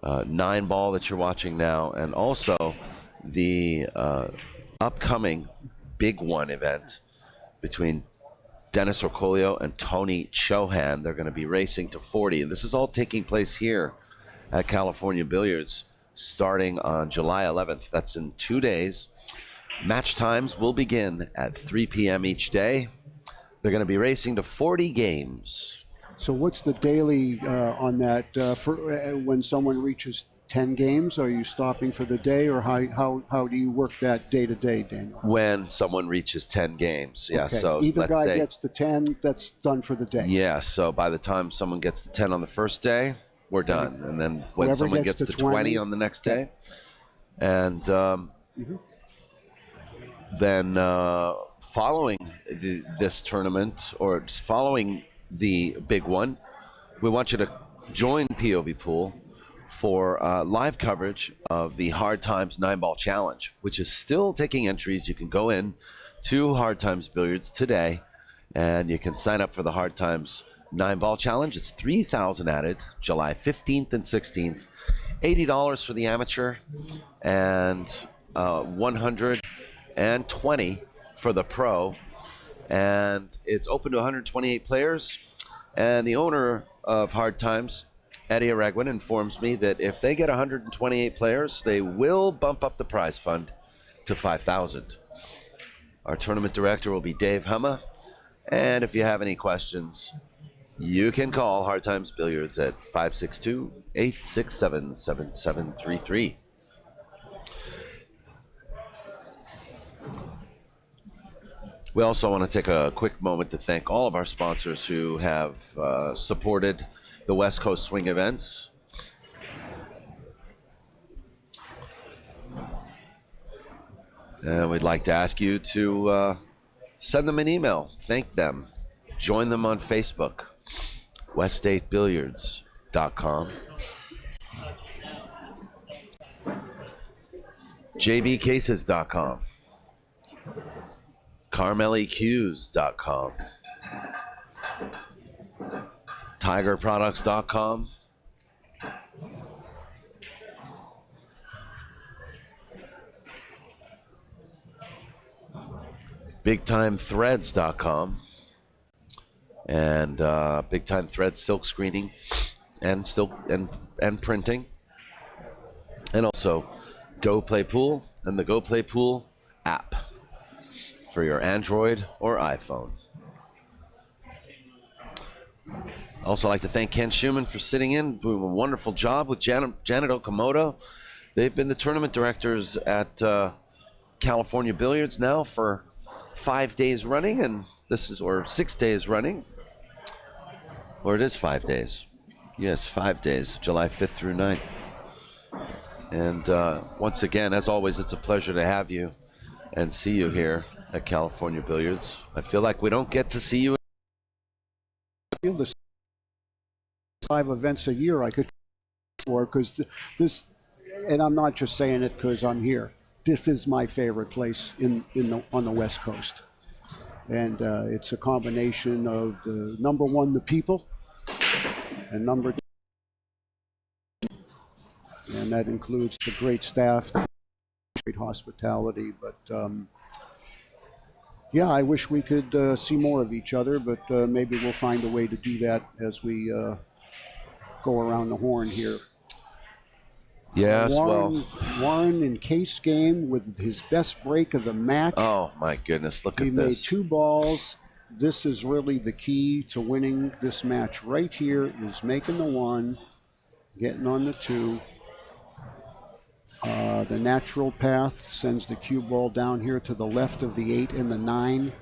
9 Ball that you're watching now, and also the upcoming Big One event between Dennis Orcolio and Tony Chohan. They're going to be racing to 40. And this is all taking place here at California Billiards starting on July 11th. That's in 2 days. Match times will begin at 3 p.m. each day. They're going to be racing to 40 games. So what's the daily on that for when someone reaches 10 games? Are you stopping for the day, or how do you work that day to day, Daniel? When someone reaches 10 games, yeah. Okay. So either let's guy say gets to 10, that's done for the day. Yeah. So by the time someone gets to 10 on the first day, we're done. And then when Whoever someone gets gets to to 20 20 on the next day, and then following this tournament, or just following the big one, we want you to join POVPOOL for live coverage of the Hard Times 9-Ball Challenge, which is still taking entries. You can go in to Hard Times Billiards today, and you can sign up for the Hard Times 9-Ball Challenge. It's 3,000 added, July 15th and 16th. $80 for the amateur, and $120 for the pro. And it's open to 128 players. And the owner of Hard Times, Eddie Aregwin, informs me that if they get 128 players, they will bump up the prize fund to $5,000. Our tournament director will be Dave Humma. And if you have any questions, you can call Hard Times Billiards at 562-867-7733. We also want to take a quick moment to thank all of our sponsors who have supported the West Coast Swing events. And we'd like to ask you to send them an email, thank them, join them on Facebook, weststatebilliards.com, jbcases.com, carmeleqs.com, tigerproducts.com, BigTimeThreads.com and Big Time Threads silk screening and printing, and also Go Play Pool and the Go Play Pool app for your Android or iPhone. Also, like to thank Ken Shumann for sitting in, doing a wonderful job with Janet Okamoto. They've been the tournament directors at California Billiards now for 5 days running, and or 6 days running. Or it is 5 days. Yes, 5 days, July 5th through 9th. And once again, as always, it's a pleasure to have you and see you here at California Billiards. I feel like we don't get to see you. I feel this 5 events a year I could for, because this, and I'm not just saying it because I'm here. This is my favorite place on the West Coast, and it's a combination of the number one, the people, and number two, and that includes the great staff, the great hospitality. But yeah, I wish we could see more of each other, but maybe we'll find a way to do that as we go around the horn here. Yes, Warren in case game with his best break of the match. Oh my goodness, look at this. He made 2 balls. This is really the key to winning this match right here, is making the 1, getting on the 2. The natural path sends the cue ball down here to the left of the 8 and the 9.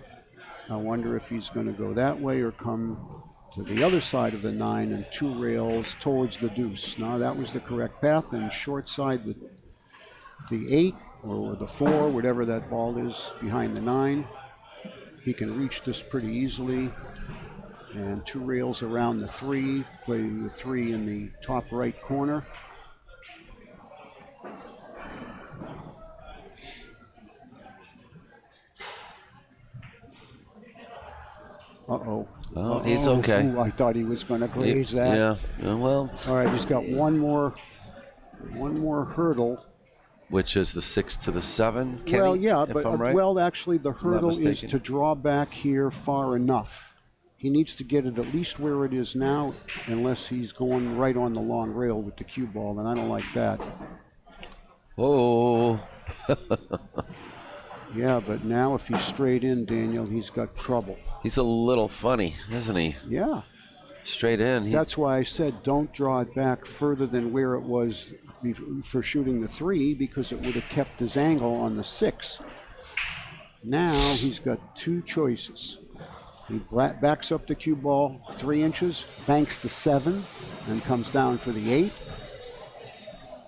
I wonder if he's going to go that way or come to the other side of the 9 and 2 rails towards the deuce. Now that was the correct path, and short side the 8 or the 4, whatever that ball is behind the 9. He can reach this pretty easily. And 2 rails around the 3, play the 3 in the top right corner. Uh-oh. Oh, he's okay. Ooh, I thought he was going to graze that. Yeah, well. All right, he's got one more hurdle. Which is the 6 to the 7, Kenny, well, yeah, if but I'm right? Well, actually, the hurdle is to draw back here far enough. He needs to get it at least where it is now, unless he's going right on the long rail with the cue ball, and I don't like that. Oh. Yeah, but now if he's straight in, Daniel, he's got trouble. He's a little funny, isn't he? Yeah. Straight in. That's why I said don't draw it back further than where it was for shooting the 3, because it would have kept his angle on the 6. Now he's got 2 choices. He backs up the cue ball 3 inches, banks the 7, and comes down for the 8.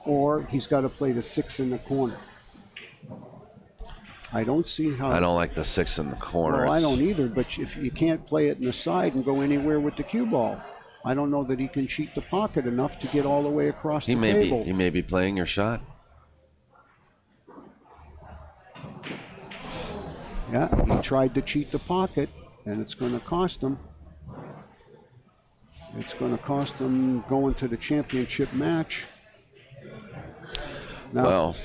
Or he's got to play the 6 in the corner. I don't see how. I don't like the 6 in the corner. Well, I don't either, but if you can't play it in the side and go anywhere with the cue ball, I don't know that he can cheat the pocket enough to get all the way across the table. He may be playing your shot. Yeah, he tried to cheat the pocket, and it's going to cost him. It's going to cost him going to the championship match. Now, well,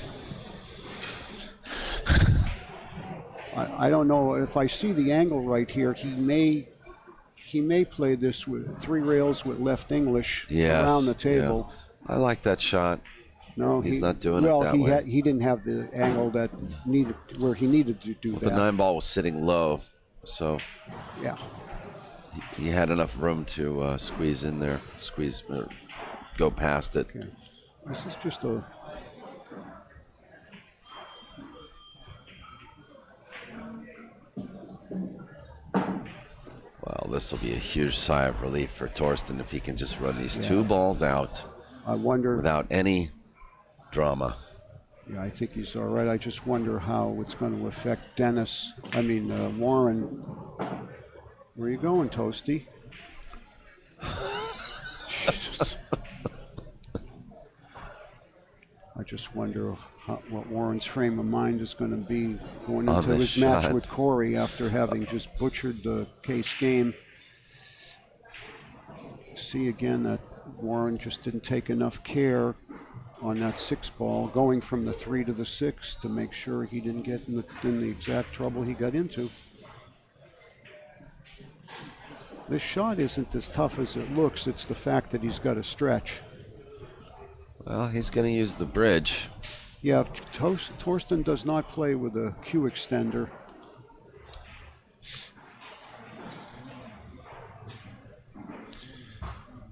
I don't know if I see the angle right here. He may play this with 3 rails with left English around the table. Yeah. I like that shot. No, he's not doing it that way. Well, he didn't have the angle that needed where he needed to do that. The 9 ball was sitting low, so yeah, he had enough room to squeeze in there, go past it. Okay. This is just a. Well, this will be a huge sigh of relief for Thorsten if he can just run these 2 balls out. I wonder without any drama. Yeah, I think he's all right. I just wonder how it's going to affect Warren. Where are you going, Toasty? I just wonder what Warren's frame of mind is going to be going into his match with Corey after having just butchered the case game. See again that Warren just didn't take enough care on that 6 ball, going from the 3 to the 6 to make sure he didn't get in the exact trouble he got into. This shot isn't as tough as it looks. It's the fact that he's got to stretch. Well, he's going to use the bridge. Yeah, Thorsten does not play with a cue extender.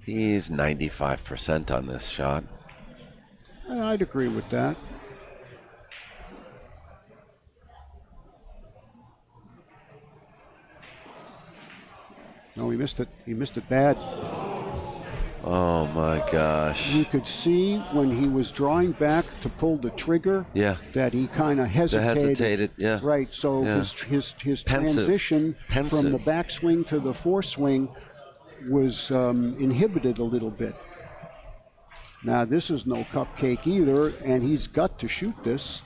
He's 95% on this shot. I'd agree with that. No, he missed it. He missed it bad. Oh my gosh. You could see when he was drawing back to pull the trigger, that he kind of hesitated. Yeah. Right. So his transition from the backswing to the foreswing was inhibited a little bit. Now this is no cupcake either, and he's got to shoot this.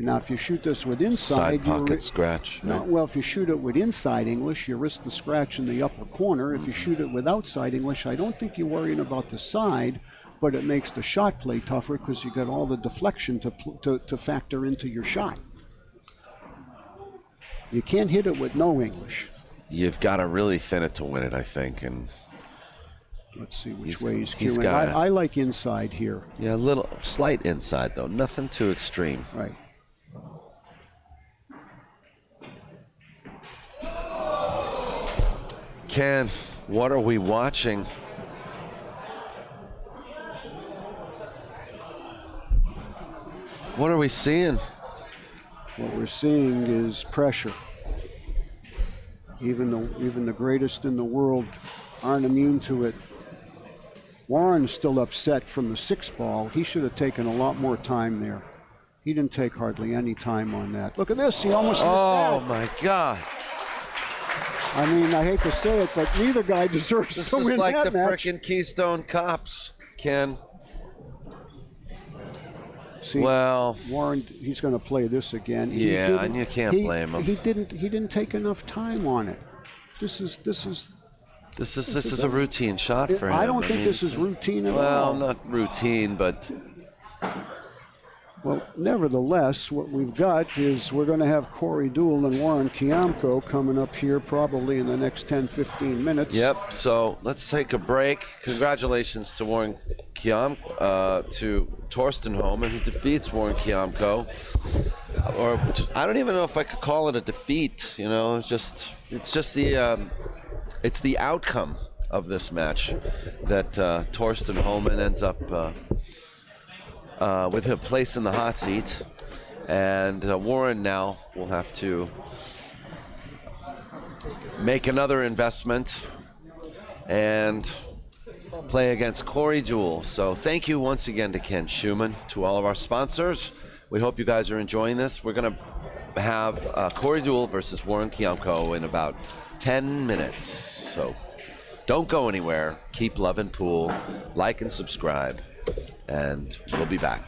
Now, if you shoot this with inside, side pocket scratch. No, well, if you shoot it with inside English, you risk the scratch in the upper corner. If you shoot it with outside English, I don't think you're worrying about the side, but it makes the shot play tougher because you got all the deflection to factor into your shot. You can't hit it with no English. You've got to really thin it to win it, I think. And let's see which way he's cueing. I like inside here. Yeah, a little slight inside though, nothing too extreme. Right. Ken, what are we watching? What are we seeing? What we're seeing is pressure. Even the greatest in the world aren't immune to it. Warren's still upset from the 6 ball. He should have taken a lot more time there. He didn't take hardly any time on that. Look at this. He almost missed that. Oh, my God. I mean, I hate to say it, but neither guy deserves to win that match. This is like the frickin' Keystone Cops, Ken. See, well, Warren, he's going to play this again. Yeah, and you can't blame him. He didn't take enough time on it. This is a routine shot for him. I don't think this is routine at all. Well, not routine, but... Well, nevertheless, what we've got is we're going to have Corey Deuel and Warren KIAMCO coming up here probably in the next 10, 15 minutes. Yep, so let's take a break. Congratulations to Warren KIAMCO, to Thorsten HOHMANN, who defeats Warren KIAMCO. Or I don't even know if I could call it a defeat. You know, it's just the outcome of this match that Thorsten HOHMANN ends up with a place in the hot seat, and Warren now will have to make another investment and play against Corey Deuel. So thank you once again to Ken Shumann, to all of our sponsors. We hope you guys are enjoying this. We're going to have Corey Deuel versus Warren KIAMCO in about 10 minutes. So don't go anywhere. Keep loving pool. Like and subscribe. And we'll be back.